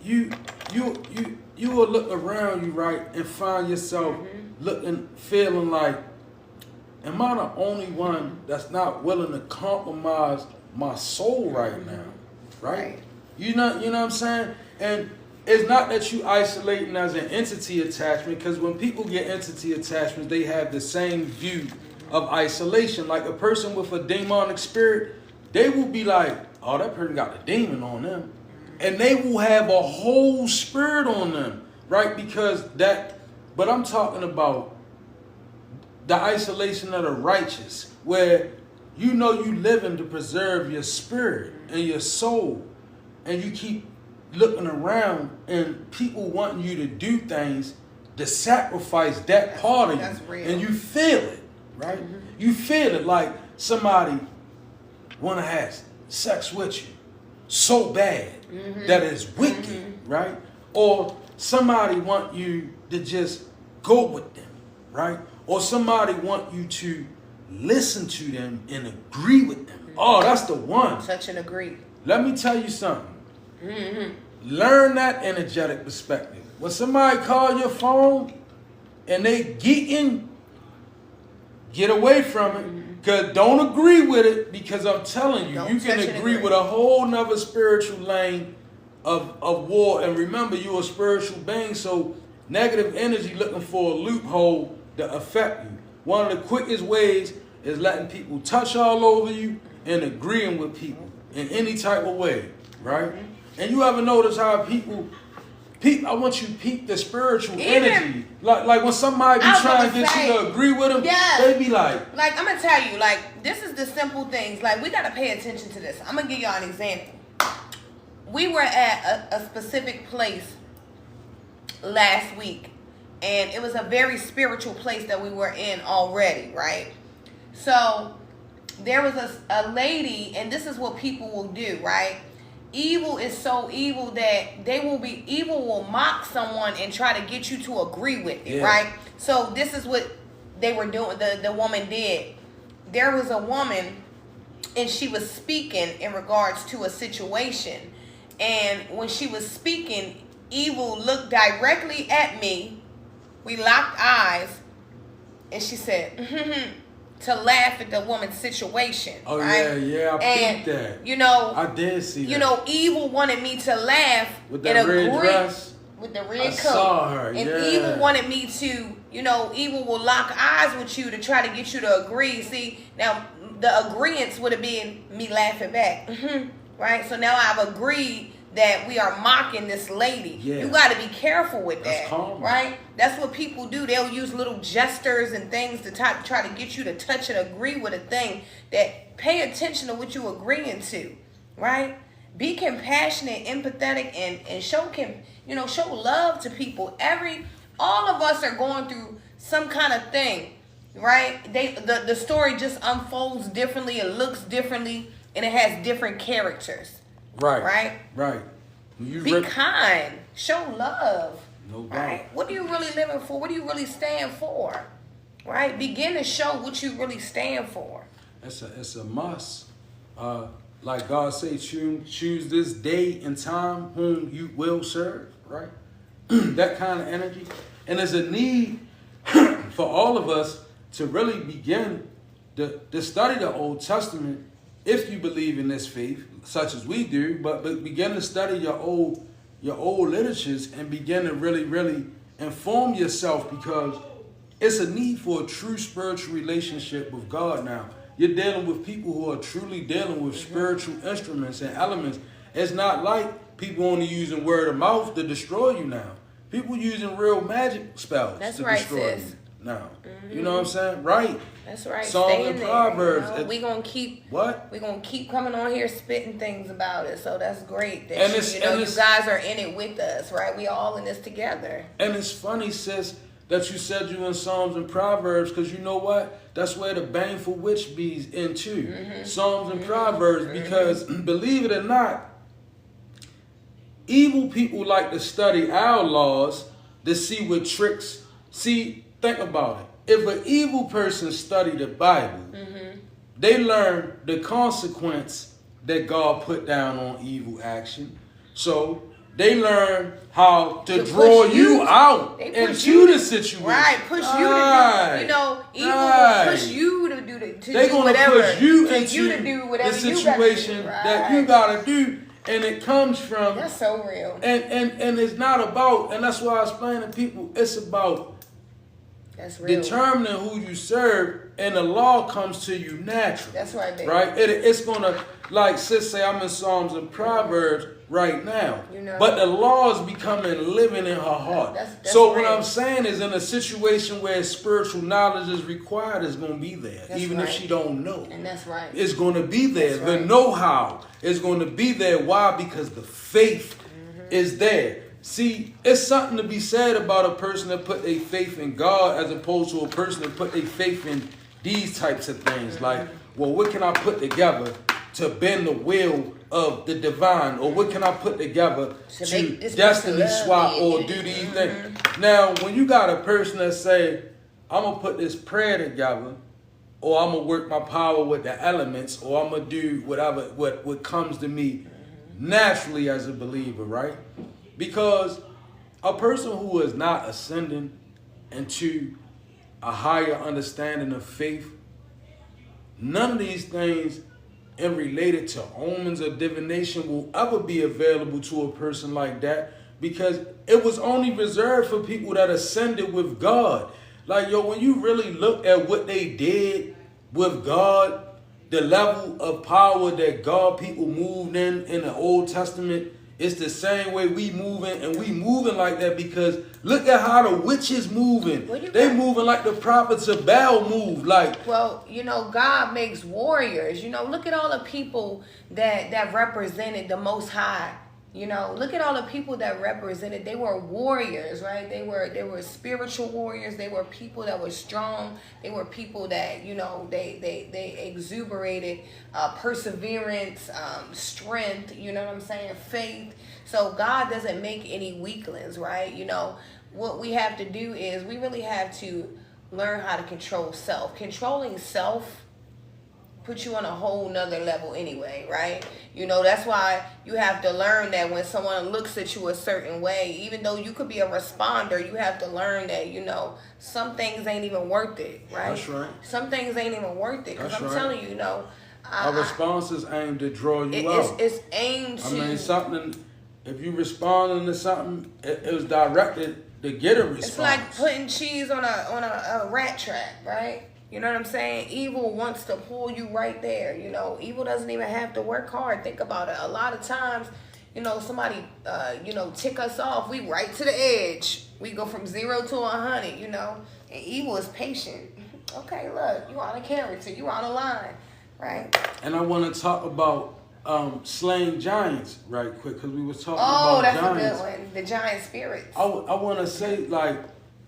you will look around you, right, and find yourself feeling like, am I the only one that's not willing to compromise my soul right now? Right? You know what I'm saying? And it's not that you isolating as an entity attachment, because when people get entity attachments, they have the same view of isolation. Like a person with a demonic spirit, they will be like, oh, that person got a demon on them. And they will have a whole spirit on them, right? Because that, but I'm talking about the isolation of the righteous, where you know you living to preserve your spirit and your soul, and you keep looking around and people wanting you to do things to sacrifice that part of you. Real. And you feel it, right? Mm-hmm. You feel it like somebody want to have sex with you so bad that it's wicked, right? Or somebody want you to just go with them, right? Or somebody want you to listen to them and agree with them. Oh, that's the one. Touch and agree. Let me tell you something. Learn that energetic perspective. When somebody call your phone and they geeking, get away from it. Because don't agree with it, because I'm telling you, you can agree with a whole nother spiritual lane of war. And remember, you're a spiritual being, so negative energy looking for a loophole to affect you. One of the quickest ways is letting people touch all over you and agreeing with people in any type of way, right? And you ever notice how people, I want you to peep the spiritual energy. Like when somebody be trying to get you to agree with them, they be like, I'm going to tell you, this is the simple things. We got to pay attention to this. I'm going to give y'all an example. We were at a specific place last week, and it was a very spiritual place that we were in already, right? So there was a lady, and this is what people will do, right? Evil is so evil that evil will mock someone and try to get you to agree with it, right? So this is what they were doing, the woman did. There was a woman, and she was speaking in regards to a situation. And when she was speaking, evil looked directly at me. We locked eyes, and she said, to laugh at the woman's situation. Oh, right? yeah, I peeped that. You know, I did see that. You know, evil wanted me to laugh with that red dress. With the red coat. I saw her, and evil wanted me to, evil will lock eyes with you to try to get you to agree. See, now the agreeance would have been me laughing back. Right? So now I've agreed that we are mocking this lady. You got to be careful with that. Right? That's what people do. They'll use little gestures and things to try to get you to touch and agree with a thing. That pay attention to what you're agreeing to. Right? Be compassionate, empathetic, and show love to people. All of us are going through some kind of thing. Right? The story just unfolds differently. It looks differently. And it has different characters. Right. Be kind. Show love. No doubt. Right? What are you really living for? What do you really stand for? Right? Begin to show what you really stand for. It's a must. Like God say, choose this day and time whom you will serve. Right? That kind of energy. And there's a need for all of us to really begin to study the Old Testament. If you believe in this faith, such as we do, but begin to study your old literatures and begin to really, really inform yourself, because it's a need for a true spiritual relationship with God now. You're dealing with people who are truly dealing with spiritual instruments and elements. It's not like people only using word of mouth to destroy you now. People using real magic spells to destroy you now. You know what I'm saying? Right. That's right. Songs and Proverbs. We're gonna keep what? We're gonna keep coming on here spitting things about it. So that's great that you guys are in it with us, right? We all in this together. And it's funny, sis, that you said you in Psalms and Proverbs, because you know what? That's where the baneful witch bees into. Psalms and Proverbs, because believe it or not, evil people like to study our laws to see what tricks. See, think about it. If an evil person studied the Bible, they learn the consequence that God put down on evil action. So they learn how to draw you out into the situation. Right, push you to do, evil will push you to do they're going to push you into to do whatever the situation that you got to do. And it comes from... That's so real. And it's not about... And that's why I explain to people, it's about That's real. Determining who you serve, and the law comes to you naturally. That's right, baby. Right? It's gonna, like sis say, I'm in Psalms and Proverbs right now. You know. But the law is becoming living in her heart. That's so right. what I'm saying is, in a situation where spiritual knowledge is required, it's gonna be there. That's even right. if she don't know. And that's right. It's gonna be there. That's The right. know-how is gonna be there. Why? Because the faith is there. See, it's something to be said about a person that put their faith in God as opposed to a person that put their faith in these types of things. Like, well, what can I put together to bend the will of the divine? Or what can I put together to destiny swap or do these things? Now, when you got a person that say, I'm going to put this prayer together, or I'm going to work my power with the elements, or I'm going to do whatever, what comes to me naturally as a believer, right? Because a person who is not ascending into a higher understanding of faith, none of these things and related to omens or divination will ever be available to a person like that, because it was only reserved for people that ascended with God. Like, yo, when you really look at what they did with God, the level of power that God people moved in the Old Testament, it's the same way we moving, and we moving like that because look at how the witches moving. They moving like the prophets of Baal moved. Like, well, you know, God makes warriors. You know, look at all the people that represented the Most High. You know, look at all the people that represented. They were warriors, right? They were spiritual warriors. They were people that were strong. They were people that, you know, they exuberated perseverance, strength. You know what I'm saying? Faith. So God doesn't make any weaklings, right? You know, what we have to do is we really have to learn how to control self. Controlling self put you on a whole nother level anyway, right? You know, that's why you have to learn that when someone looks at you a certain way, even though you could be a responder, you have to learn that, you know, some things ain't even worth it, right? That's right. Some things ain't even worth it. Because I'm telling you, you know, our response is aimed to draw you out. It's aimed to... I mean, something, if you responding to something, it was directed to get a response. It's like putting cheese on a rat trap, right? You know what I'm saying? Evil wants to pull you right there. You know, evil doesn't even have to work hard. Think about it. A lot of times, you know, somebody, you know, tick us off. We right to the edge. We go from 0 to 100, you know. And evil is patient. Okay, look, you out of character. You out of line, right? And I want to talk about slaying giants right quick, because we was talking about giants. Oh, that's a good one. The giant spirits. I want to say, like,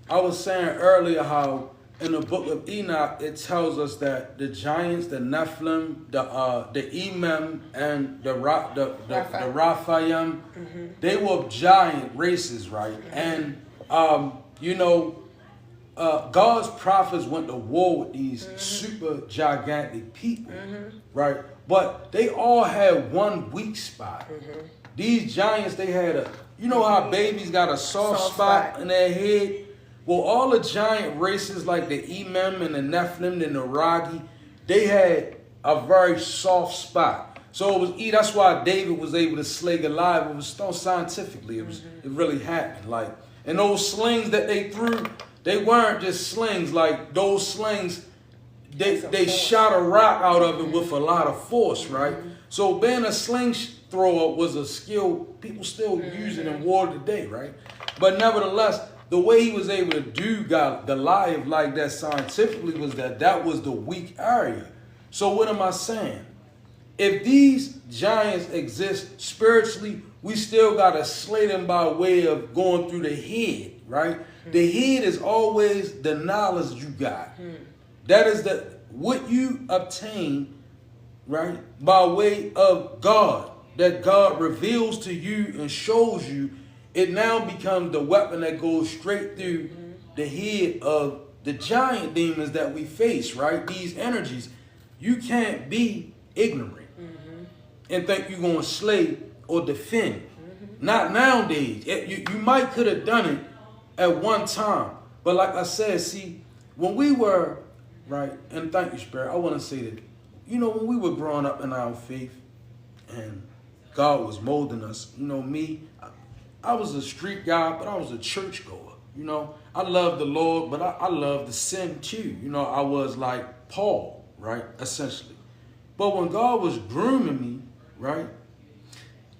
I was saying earlier how in the book of Enoch, it tells us that the giants, the Nephilim, the Emem, and the Raphaim, they were giant races, right? And, you know, God's prophets went to war with these super gigantic people, right? But they all had one weak spot. These giants, they had you know how babies got a soft spot in their head? Well, all the giant races like the Emem and the Nephilim and the Ragi, they had a very soft spot. So it was that's why David was able to slay Goliath. It was done scientifically. It really happened. Like, and those slings that they threw, they weren't just slings. Like, those slings, they shot a rock out of it with a lot of force, right? So being a sling thrower was a skill people still use it in war today, right? But nevertheless, the way he was able to do Goliath like that scientifically was that was the weak area. So what am I saying? If these giants exist spiritually, we still got to slay them by way of going through the head, right? The head is always the knowledge you got. That is what you obtain, right, by way of God, that God reveals to you and shows you. It now becomes the weapon that goes straight through the head of the giant demons that we face, right? These energies. You can't be ignorant and think you're going to slay or defend. Not nowadays. You might could have done it at one time. But like I said, see, when we were, right, and thank you, Spirit, I want to say that, you know, when we were growing up in our faith and God was molding us, you know, me, I was a street guy, but I was a church goer. You know, I love the Lord, but I love the sin too. You know, I was like Paul, right? Essentially. But when God was grooming me, right?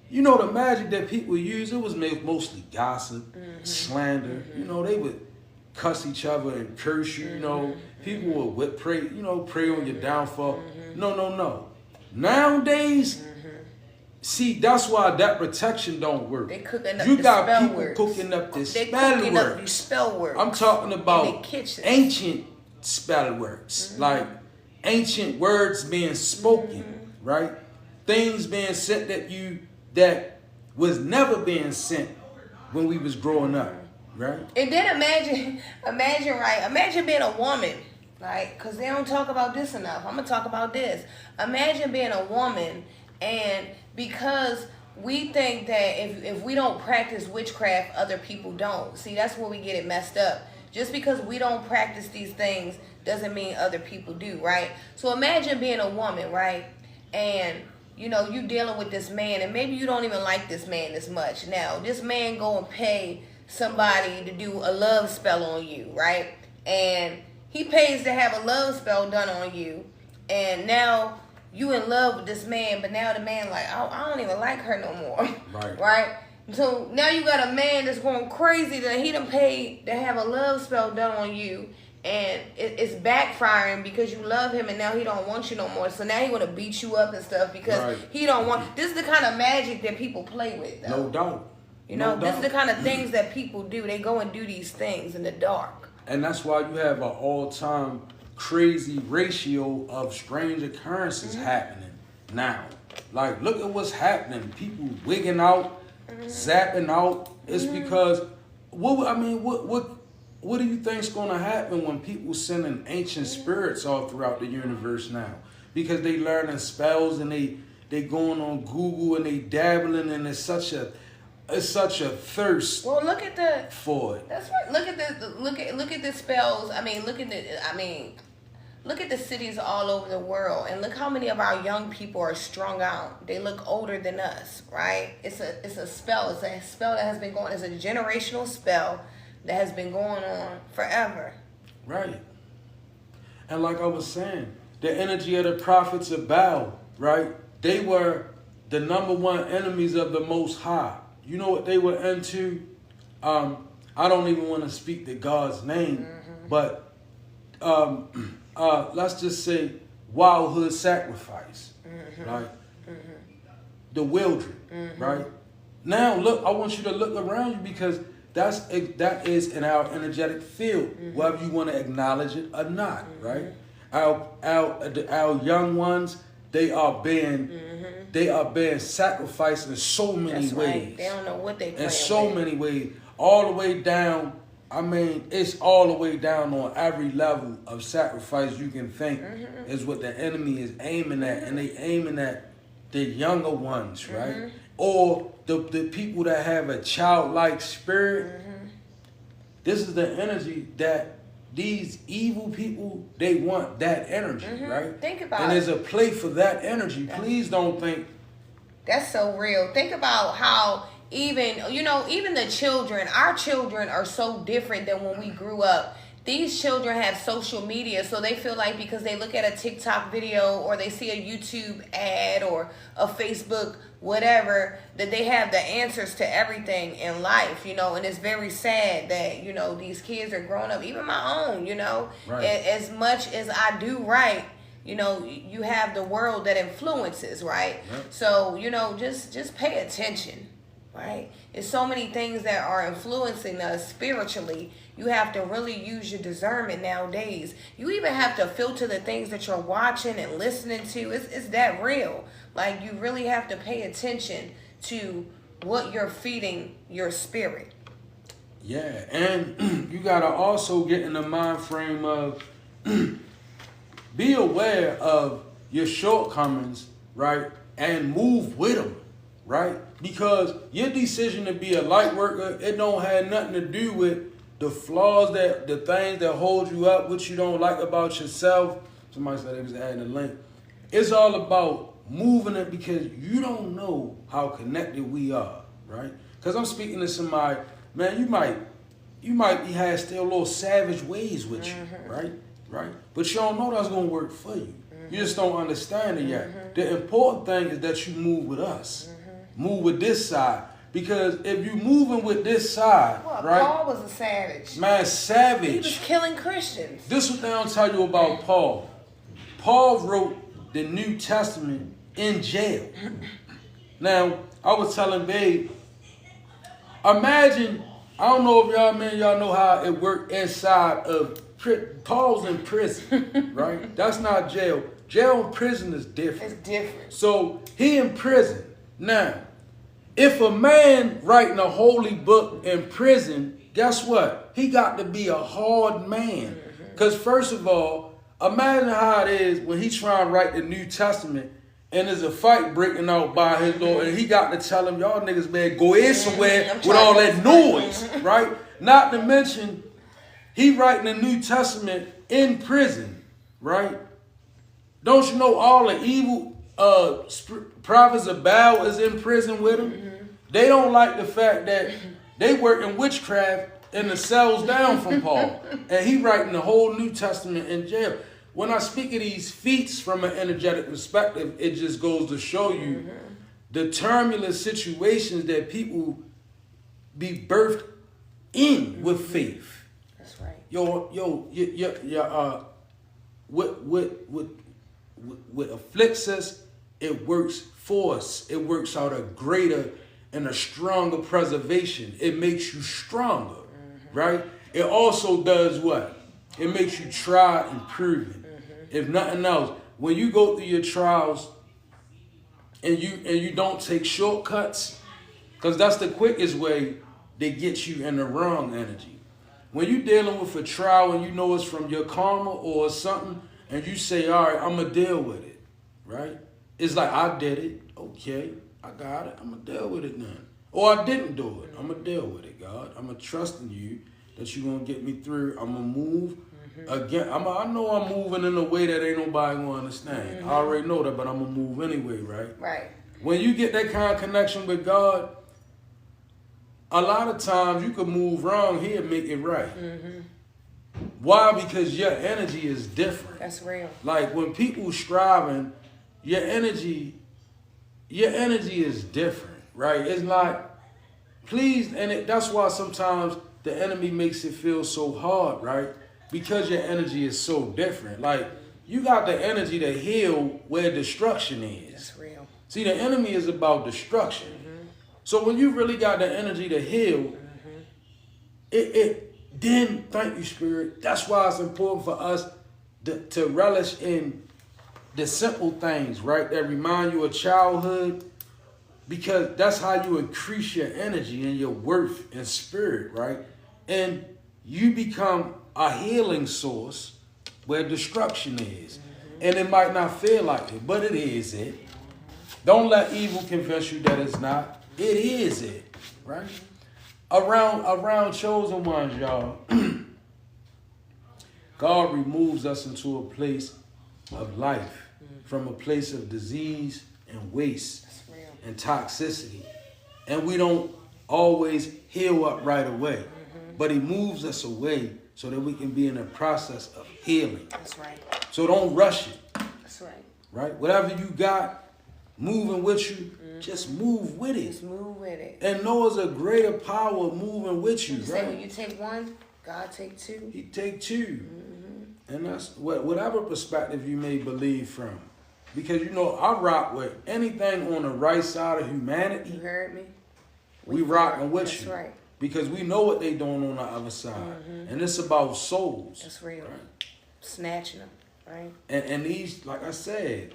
You know, the magic that people use, it was mostly gossip, slander. You know, they would cuss each other and curse you. You know, people would pray, you know, pray on your downfall. No. Nowadays, see, that's why that protection don't work. They cooking up you the got spell people words. cooking up this They spell cooking words. up these spell words. I'm talking about in the kitchen. ancient spell words, like ancient words being spoken, right? Things being sent that was never being sent when we was growing up, right? And then imagine being a woman, right? Because they don't talk about this enough. I'm gonna talk about this. Imagine being a woman, and because we think that if we don't practice witchcraft, other people don't. See, that's where we get it messed up. Just because we don't practice these things doesn't mean other people do, right? So imagine being a woman, right? And you know, you dealing with this man, and maybe you don't even like this man as much. Now, this man go and pay somebody to do a love spell on you, right? And he pays to have a love spell done on you, and now you in love with this man, but now the man like, I don't even like her no more, Right? right? So now you got a man that's going crazy that he done paid to have a love spell done on you, and it's backfiring because you love him, and now he don't want you no more. So now he want to beat you up and stuff because he don't want. This is the kind of magic that people play with, though. No doubt. You know, this is the kind of things that people do. They go and do these things in the dark. And that's why you have an all-time crazy ratio of strange occurrences happening now. Like, look at what's happening. People wigging out, zapping out. It's because what do you think's gonna happen when people sending ancient spirits all throughout the universe now? Because they learning spells and they going on Google and they dabbling, and it's such a thirst. Well, look at the for it. That's right. Look at the spells. Look at the cities all over the world, and look how many of our young people are strung out. They look older than us, right? It's a spell. It's a spell that has been going. It's a generational spell that has been going on forever. Right. And like I was saying, the energy of the prophets of Baal, right? They were the number one enemies of the Most High. You know what they were into? I don't even want to speak the God's name, but let's just say wildhood sacrifice, right? The wilderness, right? Now look, I want you to look around you, because that is in our energetic field, whether you want to acknowledge it or not, right? Our young ones, they are being sacrificed in so many ways. Right. They don't know what they playing in so with. many ways, all the way down. I mean, it's all the way down on every level of sacrifice you can think is what the enemy is aiming at, and they aiming at the younger ones, right? Or the people that have a childlike spirit. This is the energy that these evil people, they want that energy, right? Think about and it. there's a play for that energy. Please don't think. That's so real. Think about how even the children, our children are so different than when we grew up. These children have social media, so they feel like because they look at a TikTok video or they see a YouTube ad or a Facebook whatever, that they have the answers to everything in life, and it's very sad that, these kids are growing up, even my own, Right. as much as I do right, you have the world that influences, right? Yep. So, just pay attention. Right? It's so many things that are influencing us spiritually. You have to really use your discernment nowadays. You even have to filter the things that you're watching and listening to. It's that real. Like, you really have to pay attention to what you're feeding your spirit. Yeah, and you gotta also get in the mind frame of be aware of your shortcomings, right? And move with them. Right? Because your decision to be a light worker, it don't have nothing to do with the flaws, the things that hold you up, what you don't like about yourself. Somebody said they was adding a link. It's all about moving it, because you don't know how connected we are, right? Because I'm speaking to somebody, man, you might be had still little savage ways with you, right? Right? But you don't know that's gonna work for you. You just don't understand it yet. The important thing is that you move with us. Move with this side. Because if you moving with this side, right? Paul was a savage. Man, savage. He was killing Christians. This is what they don't tell you about Paul. Paul wrote the New Testament in jail. Now, I was telling Babe, imagine, I don't know if y'all know how it worked inside of Paul's in prison, right? That's not jail. Jail and prison is different. It's different. So he in prison. Now, if a man writing a holy book in prison, guess what? He got to be a hard man. Because first of all, imagine how it is when he trying to write the New Testament and there's a fight breaking out by his door and he got to tell him, y'all niggas better go in somewhere with all that noise, right? Not to mention, he writing the New Testament in prison, right? Don't you know all the evil prophets of Baal is in prison with him? They don't like the fact that they work in witchcraft in the cells down from Paul. And he writing the whole New Testament in jail. When I speak of these feats from an energetic perspective, it just goes to show you the turbulent situations that people be birthed in with faith. That's right. What afflicts us, it works for us. It works out a greater and a stronger preservation. It makes you stronger, right? It also does what? It makes you try and prove it. If nothing else, when you go through your trials and you don't take shortcuts, because that's the quickest way to get you in the wrong energy. When you're dealing with a trial and you know it's from your karma or something, and you say, all right, I'm going to deal with it, right? It's like, I did it. Okay, I got it. I'm going to deal with it then. Or I didn't do it. I'm going to deal with it, God. I'm going to trust in you that you're going to get me through. I'm going to move. Again, I know I'm moving in a way that ain't nobody going to understand. I already know that, but I'm going to move anyway, right? Right. When you get that kind of connection with God, a lot of times you can move wrong, He'll make it right. Why? Because your energy is different. That's real. Like when people striving, your energy is different, right? It's like, please, and that's why sometimes the enemy makes it feel so hard, right? Because your energy is so different. Like, you got the energy to heal where destruction is. That's real. See, the enemy is about destruction. So when you really got the energy to heal, then, thank you, Spirit. That's why it's important for us to relish in the simple things, right? That remind you of childhood. Because that's how you increase your energy and your worth and spirit, right? And you become a healing source where destruction is. And it might not feel like it, but it is it. Don't let evil convince you that it's not. It is it, right? Around chosen ones, y'all, God removes us into a place of life, from a place of disease and waste and toxicity. And we don't always heal up right away, but He moves us away so that we can be in a process of healing. That's right. So don't rush it. That's right. Right? Whatever you got moving with you, just move with it. Just move with it. And know there's a greater power moving with you, You right? say when you take one, God take two. He take two. And that's whatever perspective you may believe from. Because, you know, I rock with anything on the right side of humanity. You heard me? We rocking with That's you. right. Because we know what they doing on the other side. And it's about souls. That's real. Right? Snatching them, right? And these, like I said,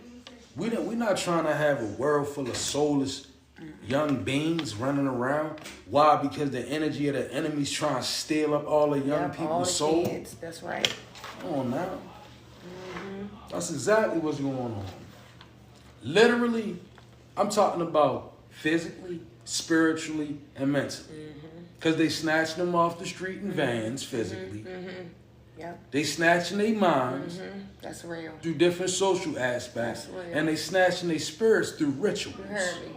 we're not trying to have a world full of soulless young beings running around. Why? Because the energy of the enemy's trying to steal up all the young people's souls. Kids. That's right. Come on now. That's exactly what's going on. Literally, I'm talking about physically, spiritually, and mentally. Because they snatch them off the street in vans physically. Yep. They snatching their minds That's real. through different social aspects. That's real. And they snatching their spirits through rituals. You heard me.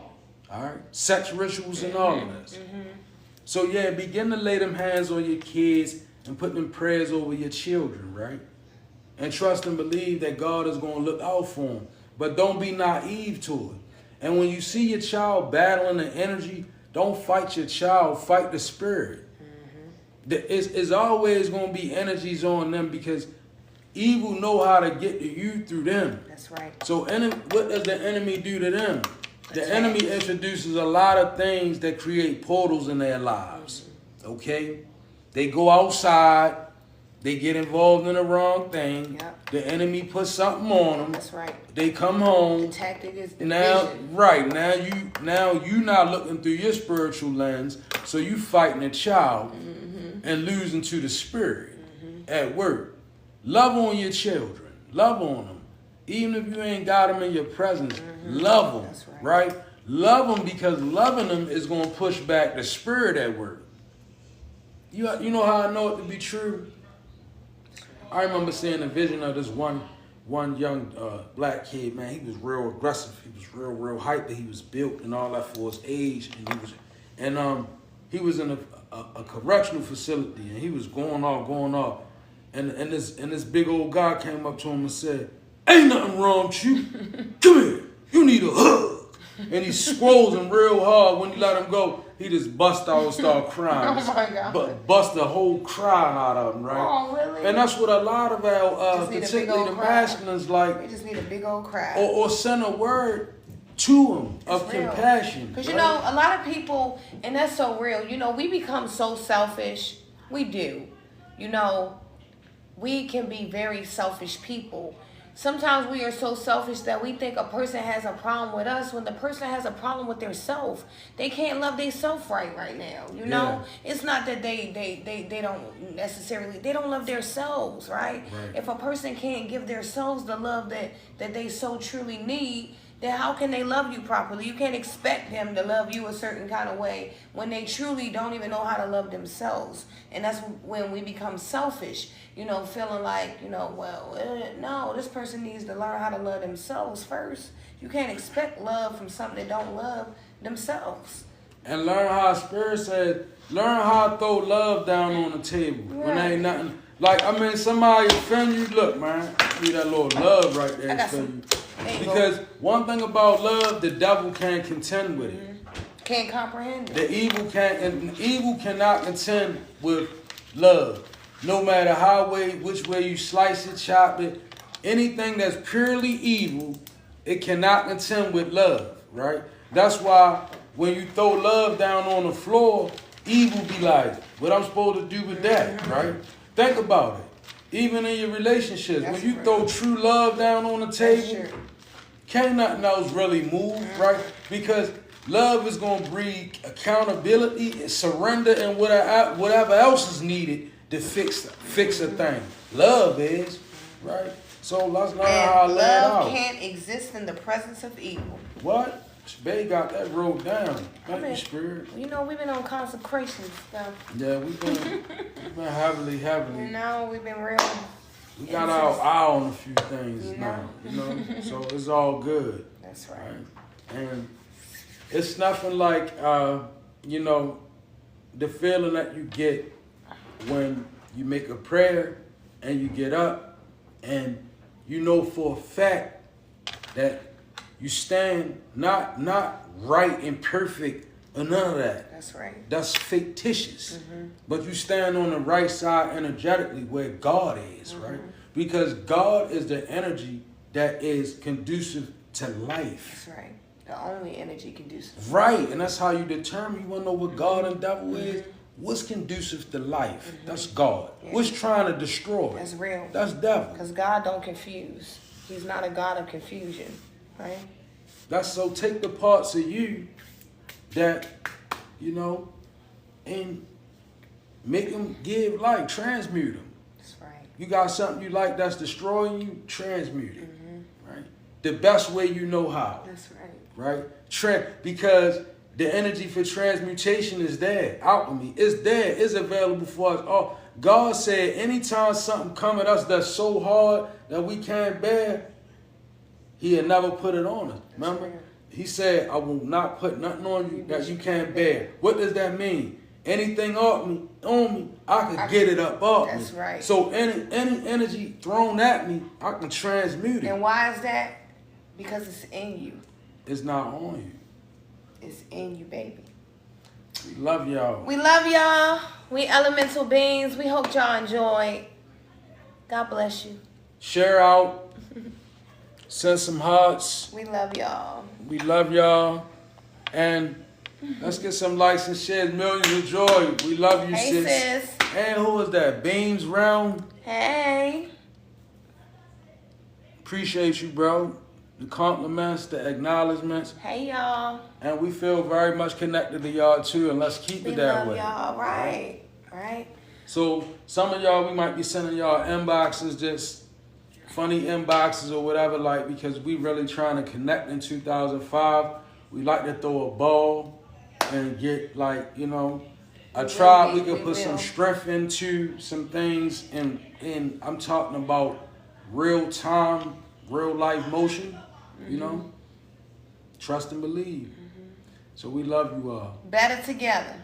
All right? Sex rituals and all of this. So yeah, begin to lay them hands on your kids and put them prayers over your children, right? And trust and believe that God is going to look out for them. But don't be naive to it. And when you see your child battling the energy, don't fight your child, fight the spirit. It's always going to be energies on them because evil know how to get to you through them. That's right. So what does the enemy do to them? The enemy introduces a lot of things that create portals in their lives. Okay? They go outside. They get involved in the wrong thing. Yep. The enemy puts something on them. That's right. They come home. The tactic is division. Now you not looking through your spiritual lens, so you fighting a child and losing to the spirit at work. Love on your children. Love on them. Even if you ain't got them in your presence, love them. That's right. Love them because loving them is going to push back the spirit at work. You know how I know it to be true? I remember seeing a vision of this one young black kid, man. He was real aggressive. He was real hyped that he was built and all that for his age. And he was in a correctional facility and he was going off. And this big old guy came up to him and said, "Ain't nothing wrong with you. Come here. You need a hug." And he squalls him real hard. When you let him go, he just bust out and start crying. Oh my God. But bust the whole crying out of him, right? Oh, really? And that's what a lot of our, particularly the masculines, like. We just need a big old cry. Or send a word to him of compassion. Because, you know, a lot of people, and that's so real, you know, we become so selfish. We do. You know, we can be very selfish people. Sometimes we are so selfish that we think a person has a problem with us when the person has a problem with their self. They can't love their self right now. You know, it's not that they don't necessarily, they don't love themselves, right? If a person can't give themselves the love that they so truly need, then how can they love you properly? You can't expect them to love you a certain kind of way when they truly don't even know how to love themselves. And that's when we become selfish, you know, feeling like, you know, well, no, this person needs to learn how to love themselves first. You can't expect love from something that don't love themselves. And learn how Spirit said, learn how to throw love down on the table when there ain't nothing. Like, I mean, somebody offend you, look, man, need that little love right there for you. Because one thing about love, the devil can't contend with it. Can't comprehend it. The evil can't, and evil cannot contend with love. No matter which way you slice it, chop it, anything that's purely evil, it cannot contend with love, right? That's why when you throw love down on the floor, evil be like, what I'm supposed to do with that, right? Think about it. Even in your relationships, when you throw true love down on the table, can't nothing else really move, right? Because love is going to breed accountability, surrender, and whatever else is needed to fix a thing. Love is, right? So let's learn how to let it out. Love can't exist in the presence of evil. What? Bay got that wrote down. Thank you, Spirit. You know, we've been on consecration stuff. Yeah, we've been heavily. You know, we've been real. We got our eye on a few things now, you know? So it's all good. That's right. And it's nothing like, you know, the feeling that you get when you make a prayer and you get up and you know for a fact that you stand not right and perfect or none of that. That's right. That's fictitious. But you stand on the right side energetically where God is, right? Because God is the energy that is conducive to life. That's right. The only energy conducive. Right. And that's how you determine. You want to know what God and devil is? What's conducive to life? That's God. What's trying to destroy? That's real. That's devil. Because God don't confuse. He's not a God of confusion. Right? That's so take the parts of you that, you know, and make them give life, transmute them. That's right. You got something you like that's destroying you, transmute it. Right? The best way you know how. That's right. Right? Because the energy for transmutation is there. Alchemy is there. It's available for us. Oh, God said anytime something come at us that's so hard that we can't bear, He had never put it on us. Remember? He said, I will not put nothing on you that you can't bear. What does that mean? anything on me, I can get it up off me. That's right. So any energy thrown at me, I can transmute it. And why is that? Because it's in you. It's not on you. It's in you, baby. We love y'all. We love y'all. We elemental beings. We hope y'all enjoyed. God bless you. Share out. Send some hearts. We love y'all. We love y'all. And let's get some likes and shares. Millions of joy. We love you, Hey, sis. sis. And who is that? Beams Round. Hey. Appreciate you, bro. The compliments, the acknowledgments. Hey, y'all. And we feel very much connected to y'all, too. And let's keep it that way. We love y'all. Right. Right. So some of y'all, we might be sending y'all inboxes, just funny inboxes or whatever, like, because we really trying to connect in 2005. We like to throw a ball and get, like, you know, a tribe. We can put some strength into some things. And I'm talking about real time, real life motion, you know. Trust and believe. So we love you all. Better together.